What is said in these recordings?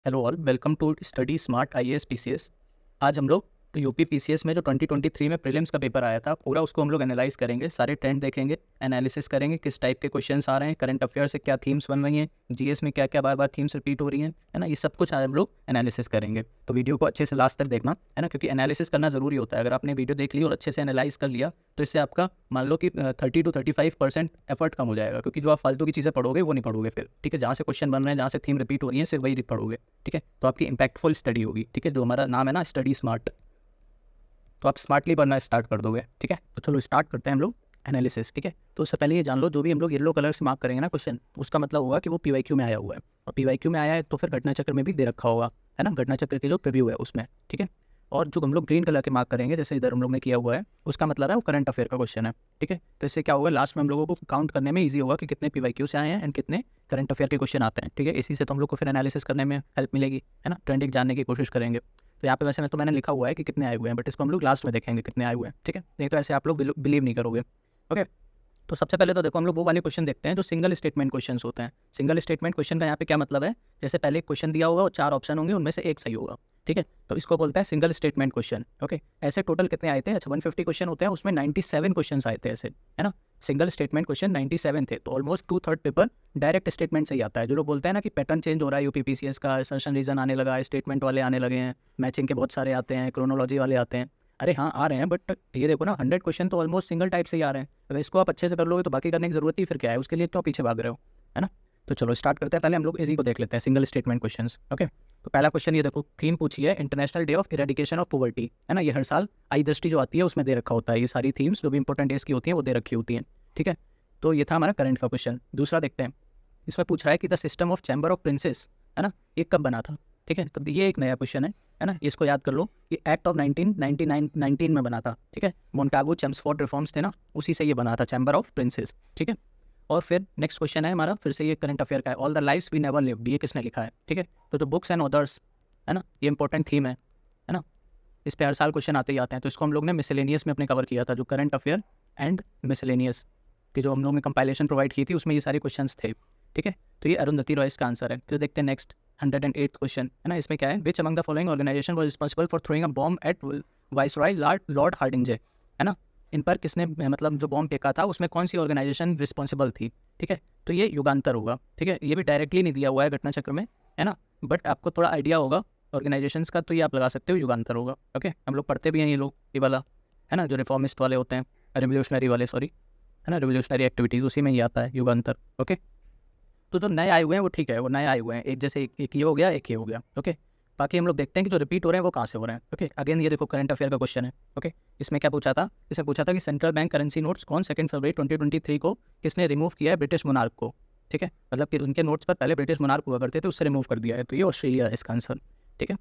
Hello all, welcome to study smart IAS PCS. आज हम लोग यूपी पीसीएस में जो 2023 में प्रीलिम्स का पेपर आया था पूरा उसको हम लोग एनालाइज करेंगे, सारे ट्रेंड देखेंगे, एनालिसिस करेंगे, किस टाइप के क्वेश्चंस आ रहे हैं, करंट अफेयर से क्या थीम्स बन रही हैं, जीएस में क्या क्या बार बार थीम्स रिपीट हो रही हैं, है ना। ये सब कुछ आज हम लोग एनालिसिस करेंगे, तो वीडियो को अच्छे से लास्ट तक देखना, है ना, क्योंकि एनालिसिस करना जरूरी होता है। अगर आपने वीडियो देख ली और अच्छे से एनालाइज कर लिया तो इससे आपका मान लो कि 30 to 35% एफर्ट कम हो जाएगा, क्योंकि जो आप फालतू की चीज़ें पढ़ोगे वो नहीं पढ़ोगे फिर, ठीक है। जहाँ से क्वेश्चन बन रहे हैं, जहाँ से थीम रिपीट हो रही है, सिर्फ वही पढ़ोगे, ठीक है। तो आपकी इंपैक्टफुल स्टडी होगी, ठीक है। जो हमारा नाम है ना स्टडी स्मार्ट, तो आप स्मार्टली पढ़ना स्टार्ट कर दोगे, ठीक है। तो चलो स्टार्ट करते हैं हम लोग एनालिसिस, ठीक है। तो उससे पहले ये जान लो, जो भी हम लोग येलो कलर से मार्क करेंगे ना क्वेश्चन, उसका मतलब होगा कि वो पीवाईक्यू में आया हुआ है, और पीवाईक्यू में आया है तो फिर घटना चक्र में भी दे रखा होगा, है ना। घटना चक्र की जो प्रीव्यू है उसमें, ठीक है। और जो हम लोग ग्रीन कलर के मार्क करेंगे, जैसे इधर हम लोग ने किया हुआ है, उसका मतलब है वो करंट अफेयर का क्वेश्चन है, ठीक है। तो इससे क्या होगा, लास्ट में हम लोगों को काउंट करने में ईजी होगा कि कितने पीवाईक्यू से आए हैं एंड कितने करंट अफेयर के क्वेश्चन आते हैं, ठीक है। इसी से तो हम लोग को फिर एनालिसिस करने में हेल्प मिलेगी, है ना, ट्रेंडिंग जानने की कोशिश करेंगे। तो यहाँ पे वैसे मैंने लिखा हुआ है कि कितने आए हुए हैं, बट इसको हम लोग लास्ट में देखेंगे कितने आए हुए हैं, ठीक है। नहीं तो ऐसे आप लोग बिलीव नहीं करोगे, ओके। तो सबसे पहले तो देखो हम लोग वो वाले क्वेश्चन देखते हैं जो सिंगल स्टेटमेंट क्वेश्चंस होते हैं। सिंगल स्टेटमेंट क्वेश्चन का यहाँ पे क्या मतलब है, जैसे पहले एक क्वेश्चन दिया होगा और 4 ऑप्शन होंगे, उनमें से एक सही होगा, ठीक है। तो इसको बोलते हैं सिंगल स्टेटमेंट क्वेश्चन, ओके। ऐसे टोटल कितने आए थे, अच्छा 150 क्वेश्चन होते हैं, उसमें 97 क्वेश्चन आए थे ऐसे, है ना। सिंगल स्टेटमेंट क्वेश्चन 97 थे, तो ऑलमोस्ट 2/3 पेपर डायरेक्ट स्टेटमेंट से ही आता है। जो लोग बोलते हैं ना कि पैटर्न चेंज हो रहा है यूपीपीसीएस का, असर्शन रीजन आने लगा है, स्टेटमेंट वाले आने लगे हैं, मैचिंग के बहुत सारे आते हैं, क्रोनोलॉजी वाले आते हैं, अरे हाँ आ रहे हैं, बट ये देखो ना 100 क्वेश्चन तो ऑलमोस्ट सिंगल टाइप से ही आ रहे हैं। अगर इसको आप अच्छे से कर लोगे तो बाकी करने की जरूरत ही फिर क्या है, उसके लिए तो आप पीछे भाग रहे हो, है ना। तो चलो स्टार्ट करते हैं, पहले हम लोग इसी को देख लेते हैं, सिंगल स्टेटमेंट क्वेश्चंस, ओके। तो पहला क्वेश्चन ये देखो, थीम पूछी है international day of eradication of poverty, है ना। ये हर साल आई दृष्टि जो आती है उसमें दे रखा होता है, ये सारी थीम्स जो भी इंपॉर्टेंट डेज की होती हैं वो दे रखी होती हैं, ठीक है। तो ये था हमारा करंट का क्वेश्चन। दूसरा देखते हैं, इसमें पूछ रहा है कि the system of chamber of princess, है ना, ये कब बना था, ठीक है। तो ये एक नया क्वेश्चन है ना, इसको याद कर लो। ये एक्ट ऑफ 1919 में बना था, ठीक है। मोंटागो चेम्सफोर्ड रिफॉर्म्स थे ना, उसी से ये बना था चैम्बर ऑफ प्रिंसेस, ठीक है। और फिर नेक्स्ट क्वेश्चन है हमारा, फिर से ये करंट अफेयर का है, all the lives we never lived, ये किसने लिखा है, ठीक है। तो जो बुक्स एंड ऑथर्स, है ना, ये इंपॉर्टेंट थीम है ना। इस पर हर साल क्वेश्चन आते ही आते हैं, तो इसको हम लोग ने मिसलेनियस में अपने कवर किया था, जो करंट अफेयर एंड मिसलेनियस की जो हम लोग ने कंपाइलेशन प्रोवाइड की थी, उसमें ये सारे क्वेश्चंस थे, ठीक है। तो ये अरुंधति रॉय इसका आंसर है। फिर देखते हैं नेक्स्ट 108th क्वेश्चन, है ना। इसमें क्या है, which among the following organisation was responsible for throwing a bomb at viceroy Lord Hardinge, है ना। इन पर किसने मतलब जो बॉम्ब फेंका था उसमें कौन सी ऑर्गेनाइजेशन रिस्पॉन्सिबल थी, ठीक है। तो ये युगांतर होगा, ठीक है। ये भी डायरेक्टली नहीं दिया हुआ है घटना चक्र में, है ना, बट आपको थोड़ा आइडिया होगा ऑर्गेनाइजेशंस का, तो ये आप लगा सकते हो युगांतर होगा, ओके। हम लोग पढ़ते भी हैं ये लोग, ये वाला, है ना, जो रिफॉर्मिस्ट वाले होते हैं, रिवोल्यूशनरी वाले, सॉरी, है ना, रिवोल्यूशनरी एक्टिविटीज़, उसी में ही आता है युगांतर, ओके। तो जो नए आए हुए हैं वो ठीक है, वो नए आए हुए हैं, एक जैसे एक ये हो गया, एक ये हो गया, ओके। बाकी हम लोग देखते हैं कि जो रिपीट हो रहे हैं वो कहाँ से हो रहे हैं, ओके। अगेन ये देखो करंट अफेयर का क्वेश्चन है, ओके। इसमें क्या पूछा था, इसमें पूछा था कि central bank currency notes on 2 फरवरी 2023 को किसने रिमूव किया है, ब्रिटिश मोनार्क को, ठीक है। मतलब कि उनके नोट्स पर पहले ब्रिटिश मोनार्क हुआ करते थे, उससे रिमूव कर दिया है, तो ये ऑस्ट्रेलिया है इसका आंसर, ठीक है।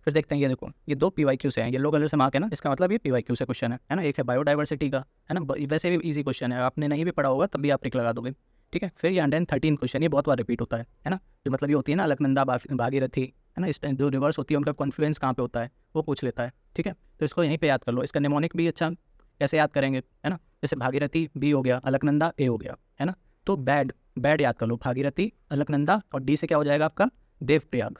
फिर देखते हैं, ये देखो ये 2 पीवाईक्यू से हैं, येलो कलर से मार्क है ना, इसका मतलब ये पीवाईक्यू से क्वेश्चन है ना। एक है बायोडाइवर्सिटी का, है ना, वैसे भी इजी क्वेश्चन है, आपने नहीं भी पढ़ा होगा तब भी आप टिक लगा दोगे, ठीक है। फिर ये 113 क्वेश्चन, ये बहुत बार रिपीट होता है ना। जो मतलब ये होती है ना अलकनंदा भागीरथी, है ना, इस टाइम जो रिवर्स होती है उनका कॉन्फ्लुएंस कहाँ पे होता है वो पूछ लेता है, ठीक है। तो इसको यहीं पे याद कर लो। इसका निमोनिक भी अच्छा कैसे याद करेंगे, है ना, जैसे भागीरथी बी हो गया, अलकनंदा ए हो गया, है ना। तो बैड याद कर लो, भागीरथी, अलकनंदा, और डी से क्या हो जाएगा आपका देवप्रयाग,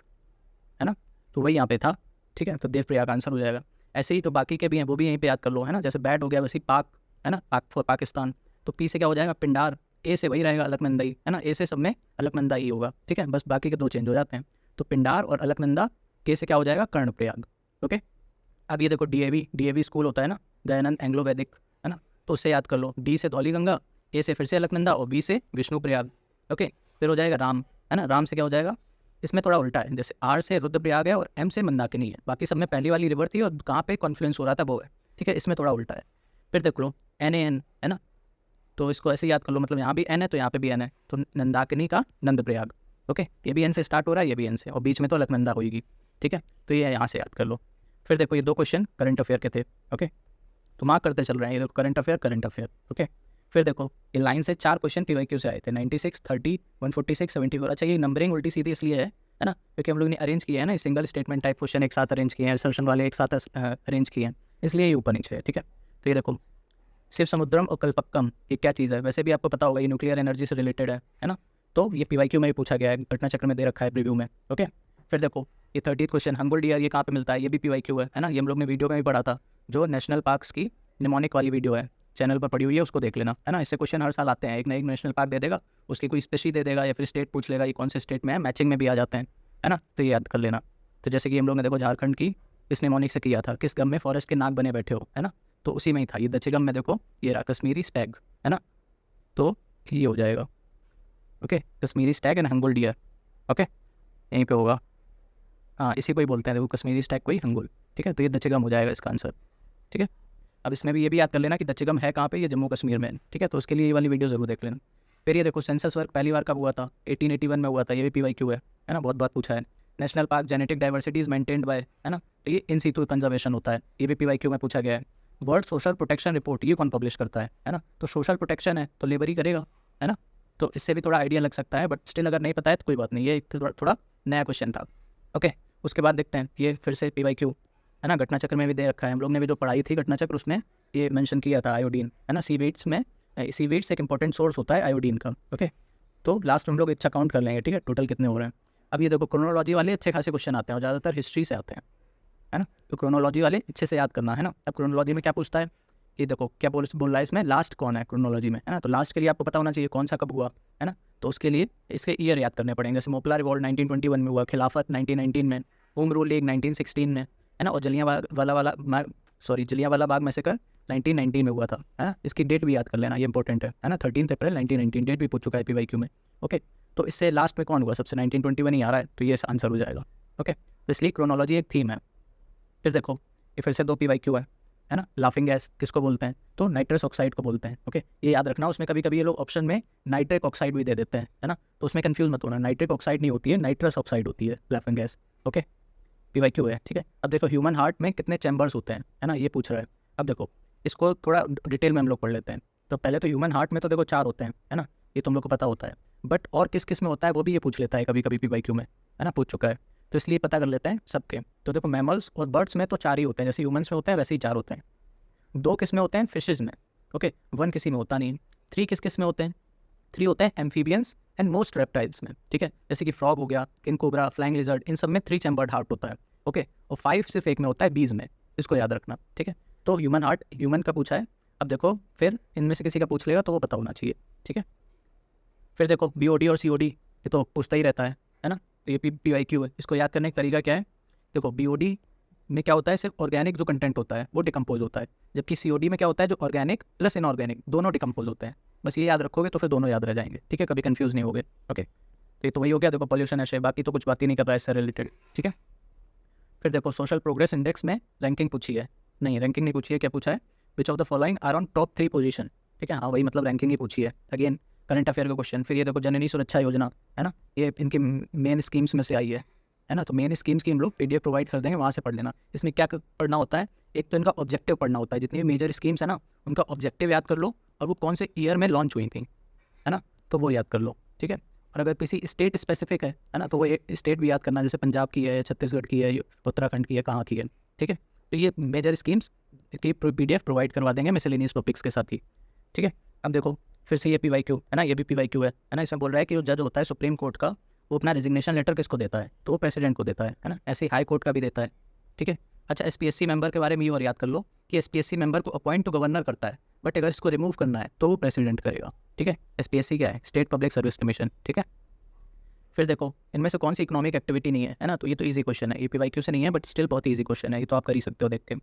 है ना। तो वही यहाँ पे था, ठीक है। तो देवप्रयाग आंसर हो जाएगा। ऐसे ही तो बाकी के भी हैं, वो भी यहीं पे याद कर लो, है ना। जैसे बैड हो गया वैसे पाक, है ना, पाकिस्तान। तो पी से क्या हो जाएगा पिंडार, ए से वही रहेगा अलकनंदा ही, है ना, ए से सब में अलकनंदा ही होगा, ठीक है। बस बाकी के 2 चेंज हो जाते हैं। तो पिंडार और अलकनंदा, के से क्या हो जाएगा कर्णप्रयाग, ओके। अब ये देखो डीएवी स्कूल होता है ना, दयानंद एंग्लो वैदिक, है ना, तो उससे याद कर लो, डी से धौलीगंगा, ए से फिर से अलकनंदा और बी से विष्णुप्रयाग, ओके। फिर हो जाएगा राम, है ना, राम से क्या हो जाएगा, इसमें थोड़ा उल्टा है, जैसे आर से रुद्रप्रयाग है और एम से मंदाकिनी है, बाकी सब में पहली वाली रिवर थी और कहाँ पे कॉन्फ्लुएंस हो रहा था वो है, ठीक है। इसमें थोड़ा उल्टा है। फिर देख लो NaN, है ना, तो इसको ऐसे याद कर लो, मतलब यहाँ भी N है तो यहाँ पे भी N है, तो नंदाकिनी का नंदप्रयाग, ओके। ये भी N से स्टार्ट हो रहा है, ये भी N से, और बीच में तो अलकनंदा होगी, ठीक है। तो ये यहाँ से याद कर लो। फिर देखो ये 2 क्वेश्चन करंट अफेयर के थे, ओके। तो मार्क करते चल रहे हैं, ये देखो करंट अफेयर, ओके। फिर देखो ये लाइन से 4 क्वेश्चन पीवाईक्यू से आए थे, 96, 30, 146, 74। अच्छा ये नंबरिंग उल्टी सीधी इसलिए है ना, क्योंकि हम लोग ने अरेंज किया है ना, सिंगल स्टेटमेंट टाइप क्वेश्चन एक साथ अरेंज किए हैं, असर्शन वाले एक साथ अरेंज किए हैं, इसलिए ये ऊपर नीचे है, ठीक है। तो ये देखो शिव समुद्रम और कल्पक्कम, ये क्या चीज़ है, वैसे भी आपको पता होगा ये न्यूक्लियर एनर्जी से रिलेटेड है ना। तो ये पीवाईक्यू में भी पूछा गया है, घटना चक्र में दे रखा है प्रीव्यू में, ओके। फिर देखो ये 30th क्वेश्चन, हंगुल डियर ये कहाँ पे मिलता है, ये भी PYQ है ना, ये हम लोग ने वीडियो में भी पढ़ा था, जो नेशनल पार्क्स की निमोनिक वाली वीडियो है, चैनल पर पड़ी हुई है, उसको देख लेना, है ना। इससे क्वेश्चन हर साल आते हैं, एक ना एक नेशनल पार्क दे देगा, उसकी कोई स्पेशी दे देगा या फिर स्टेट पूछ लेगा ये कौन से स्टेट में है, मैचिंग में भी आ जाते हैं, है ना, तो ये याद कर लेना। तो जैसे कि हम लोग ने देखो झारखंड की किस निमोनिक से किया था, किस गम में फॉरेस्ट के नाक बने बैठे हो, है ना, तो उसी में ही था ये दक्षिगम में, देखो ये रहा कश्मीरी स्टैग, है ना, तो ये हो जाएगा, okay, Kashmiri stag and hangul deer, okay, यहीं पे होगा, हाँ इसी को ही बोलते हैं, देखो कश्मीरी स्टैग को ही हंगुल, ठीक है, तो ये दक्षिगम हो जाएगा इसका आंसर, ठीक है। अब इसमें भी ये भी याद कर लेना कि दक्षिगम है कहाँ पे, ये जम्मू कश्मीर में, ठीक है, तो उसके लिए ये वाली वीडियो जरूर देख लेना। फिर ये देखो सेंसस वर्क पहली बार कब हुआ था, 1881 में हुआ था, ये भी PYQ है ना, बहुत बात पूछा है। National park genetic diversity is maintained by, है ना, तो ये इन सीटू कंजर्वेशन होता है, ये भी PYQ में पूछा गया है। वर्ल्ड सोशल प्रोटेक्शन रिपोर्ट ये कौन पब्लिश करता है ना, तो सोशल प्रोटेक्शन है तो लेबर ही करेगा, है ना, तो इससे भी थोड़ा आइडिया लग सकता है, बट स्टिल अगर नहीं पता है तो कोई बात नहीं, ये थोड़ा नया क्वेश्चन था, ओके। उसके बाद देखते हैं ये फिर से PYQ, है ना, घटना चक्र में भी दे रखा है, हम लोग ने भी जो पढ़ाई थी घटना चक्र उसमें ये मेंशन किया था आयोडीन, है ना, सीवीड्स में, सीवीड्स एक इंपॉर्टेंट सोर्स होता है आयोडीन का, ओके। तो लास्ट में हम लोग अच्छा काउंट कर लेंगे, ठीक है, टोटल कितने हो रहे हैं। अब ये देखो क्रोनोलॉजी वाले अच्छे खासे क्वेश्चन आते हैं और ज़्यादातर हिस्ट्री से आते हैं, है ना, तो क्रोनोलॉजी वाले अच्छे से याद करना, है ना। अब क्रोनोलॉजी में क्या पूछता है, ये देखो क्या बोल रहा है इसमें, लास्ट कौन है क्रोनोलॉजी में, है ना, तो लास्ट के लिए आपको पता होना चाहिए कौन सा कब हुआ, है ना, तो उसके लिए इसके ईयर याद करने पड़ेंगे, जैसे मोपला रिवॉल्ट 1921 में हुआ, खिलाफत 1919 में, होम रूल लीग 1916 में, है ना, और जलियांवाला बाग मैसेकर 1919 में हुआ था, है ना, इसकी डेट भी याद कर लेना, ये इंपॉर्टेंट है ना, 13 अप्रैल 1919 डेट भी पूछ चुका है PYQ में, ओके। तो इससे लास्ट में कौन हुआ सबसे, 1921 ही आ रहा है, तो ये आंसर हो जाएगा, ओके। तो इसलिए क्रोनोलॉजी एक थीम है। फिर देखो ये फिर से 2 PYQ है ना, लाफिंग गैस किसको बोलते हैं, तो नाइट्रस ऑक्साइड को बोलते हैं, ओके, ये याद रखना। उसमें कभी कभी ये लोग ऑप्शन में नाइट्रिक ऑक्साइड भी दे देते हैं, है ना, तो उसमें कंफ्यूज मत होना, नाइट्रिक ऑक्साइड नहीं होती है, नाइट्रस ऑक्साइड होती है लाफिंग गैस, ओके, PYQ है, ठीक है। अब देखो ह्यूमन हार्ट में कितने चैम्बर्स होते हैं, है ना, ये पूछ रहा है। अब देखो इसको थोड़ा डिटेल में हम लोग पढ़ लेते हैं। तो पहले तो ह्यूमन हार्ट में तो देखो 4 होते हैं, है ना, ये तुम लोग को पता होता है, बट और किस किस में होता है वो भी ये पूछ लेता है कभी कभी PYQ में, है ना, पूछ चुका है, तो इसलिए पता कर लेते हैं सबके। तो देखो मैमल्स और बर्ड्स में तो 4 ही होते हैं, जैसे ह्यूमन्स में होते हैं वैसे ही 4 होते हैं। 2 किस में होते हैं, फिशेज में, ओके, 1 किसी में होता नहीं। 3 किस किस में होते हैं, 3 होते हैं एम्फीबियंस एंड मोस्ट रेप्टाइल्स में, ठीक है, जैसे कि फ्रॉग हो गया, किंग कोबरा, फ्लाइंग लिजर्ड, इन सब में 3 चैम्बर्ड हार्ट होता है, ओके, और 5 सिर्फ एक में होता है, बीज में, इसको याद रखना, ठीक है। तो ह्यूमन हार्ट ह्यूमन का पूछा है। अब देखो फिर इनमें से किसी का पूछ लेगा तो वो पता होना चाहिए, ठीक है। फिर देखो BOD और COD ये तो पूछता ही रहता है ना, तो ये PYQ है। इसको याद करने का तरीका क्या है, देखो BOD में क्या होता है, सिर्फ ऑर्गेनिक जो कंटेंट होता है वो डिकम्पोज होता है, जबकि COD में क्या होता है, जो ऑर्गेनिक प्लस इनऑर्गेनिक दोनों डिकम्पोज होते हैं। बस ये याद रखोगे तो फिर दोनों याद रह जाएंगे, ठीक है, कभी कंफ्यूज नहीं होगे, ओके। तो ये तो वही हो गया, देखो पॉल्यूशन है, बाकी तो कुछ बात ही नहीं कर रहा है इससे रिलेटेड, ठीक है। फिर देखो सोशल प्रोग्रेस इंडेक्स में रैंकिंग पूछी है, नहीं रैंकिंग नहीं पूछी है, क्या पूछा है, which of the following are on top 3 position, ठीक है, हाँ वही मतलब रैंकिंग ही पूछी है, अगेन करंट अफेयर का क्वेश्चन। फिर ये देखो जननी सुरक्षा योजना, है ना, ये इनकी मेन स्कीम्स में से आई है ना, तो मेन स्कीम्स की हम लोग PDF प्रोवाइड कर देंगे, वहाँ से पढ़ लेना। इसमें क्या पढ़ना होता है, एक तो इनका ऑब्जेक्टिव पढ़ना होता है, जितनी भी मेजर स्कीम्स है ना उनका ऑब्जेक्टिव याद कर लो, और वो कौन से ईयर में लॉन्च हुई थी, है ना, तो वो याद कर लो, ठीक है। और अगर किसी स्टेट स्पेसिफिक है ना, तो वो एक स्टेट भी याद करना, जैसे पंजाब की है, छत्तीसगढ़ की है, उत्तराखंड की है, कहाँ की है, ठीक है। तो ये मेजर स्कीम्स की PDF प्रोवाइड करवा देंगे मिसलेनियस टॉपिक्स के साथ ही, ठीक है। अब देखो फिर से ये PYQ है ना, ये भी PYQ है ना, इसमें बोल रहा है कि जो जज होता है सुप्रीम कोर्ट का, वो अपना रेजिग्नेशन लेटर किसको देता है, तो वो प्रेसिडेंट को देता है ना, ऐसे ही हाई कोर्ट का भी देता है, ठीक है। अच्छा SPSC मेंबर के बारे में ये और याद कर लो कि SPSC मेंबर को अपॉइंट तो गवर्नर करता है, बट अगर इसको रिमूव करना है तो वो प्रेसिडेंट करेगा, ठीक है। SPSC क्या है, स्टेट पब्लिक सर्विस कमीशन, ठीक है। फिर देखो इनमें से कौन सी इकोनॉमिक एक्टिविटी नहीं है ना, तो ये तो ईजी क्वेश्चन है, ये PYQ से नहीं है, बट स्टिल बहुत ईजी क्वेश्चन है, ये तो आप कर ही सकते हो देख के।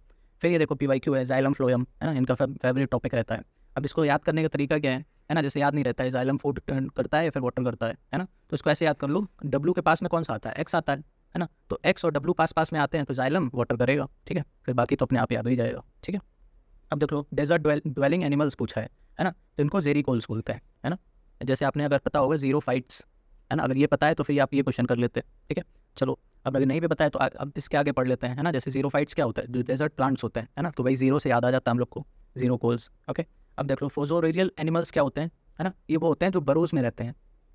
फिर ये देखो PYQ है, जाइलम फ्लोएम, है ना, इनका फेवरेट टॉपिक रहता है। अब इसको याद करने का तरीका क्या है ना, जैसे याद नहीं रहता है, जाइलम फूड करता है या फिर वाटर करता है ना, तो इसको ऐसे याद कर लो, W के पास में कौन सा आता है, X आता है ना, तो X और W पास पास में आते हैं तो जाइलम वाटर करेगा, ठीक है, फिर बाकी तो अपने आप याद हो ही जाएगा, ठीक है। अब देख लो डेजर्ट ड्वेलिंग एनिमल्स पूछा है ना, तो इनको जेरिकोल्स बोलते हैं, है ना, जैसे आपने अगर पता होगा ज़ीरोफाइट्स, है ना, अगर ये पता है तो फिर आप ये क्वेश्चन कर लेते हैं, ठीक है। चलो अब अगर नहीं भी पता है तो अब इसके आगे पढ़ लेते हैं, है ना, जैसे ज़ीरोफाइट्स क्या होता है, जो डेजर्ट प्लांट्स होते हैं, है ना, तो भाई जीरो से याद आ जाता है हम लोग को, ज़ीरोकोल्स, ओके। अब देख लो फोजोरियल एनिमल्स क्या होते हैं, है ना, ये वो होते हैं जो बरोज में रहते हैं,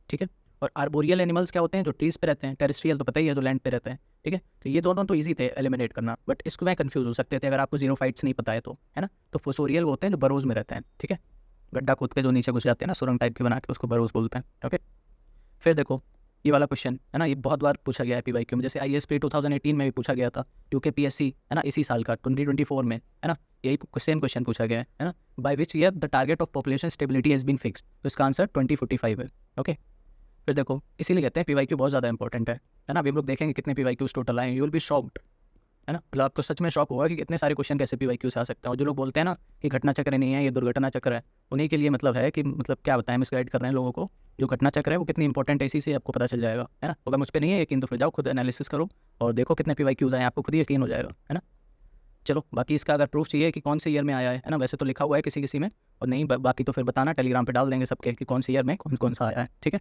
ठीक है। और आर्बोरियल एनिमल्स क्या होते हैं, जो ट्रीज पे रहते हैं। टेरेस्ट्रियल तो पता ही है, जो लैंड पे रहते हैं, ठीक है। तो ये दोनों तो ईजी थे एलिमिनेट करना, बट इसको मैं कंफ्यूज हो सकते थे अगर आपको ज़ीरोफाइट्स नहीं पता है तो, है ना। तो फोसोरियल वो होते हैं जो बरोज में रहते हैं, ठीक है, गड्ढा खोद के जो नीचे घुस जाते हैं ना, सुरंग टाइप के बना के, उसको बरोज बोलते हैं, ओके। फिर देखो ये वाला क्वेश्चन है ना, ये बहुत बार पूछा गया है पीवाईक्यू में, जैसे IASP 2018 में भी पूछा गया था, UKPSC है ना इसी साल का 2024 में, है ना यही सेम क्वेश्चन पूछा गया है ना, by which year the target of population stability has been fixed, तो इसका आंसर 2045 है। ओके, फिर देखो इसीलिए कहते हैं पीवाईक्यू बहुत ज़्यादा इंपॉर्टेंट है ना। अभी हम लोग देखेंगे कितने पीवाईक्यूज टोटल आए, यू विल बी शॉक्ड, है ना, मतलब आपको सच में शॉक होगा कि इतने सारे क्वेश्चन कैसे पीवाईक्यू से आ सकते हैं। और जो लोग बोलते हैं ना कि घटना चक्र नहीं है, ये दुर्घटना चक्र है, उन्हीं के लिए मतलब है कि मतलब क्या बताएं, मिसगाइड कर रहे हैं लोगों को। जो घटना चक्र है वो कितनी इंपॉर्टेंट है, इसी से आपको पता चल जाएगा, है ना। अगर मुझ पर नहीं है यकीन तो फिर जाओ खुद एनालिसिस करो और देखो कितने पीवाईक्यूज आए, आपको खुद ही यकीन हो जाएगा, है ना। चलो बाकी इसका अगर प्रूफ चाहिए कि कौन से ईयर में आया है ना, वैसे तो लिखा हुआ है किसी किसी में, और नहीं बाकी तो फिर बताना, टेलीग्राम पे डाल देंगे सबके कि कौन से ईयर में कौन कौन सा आया है, ठीक है।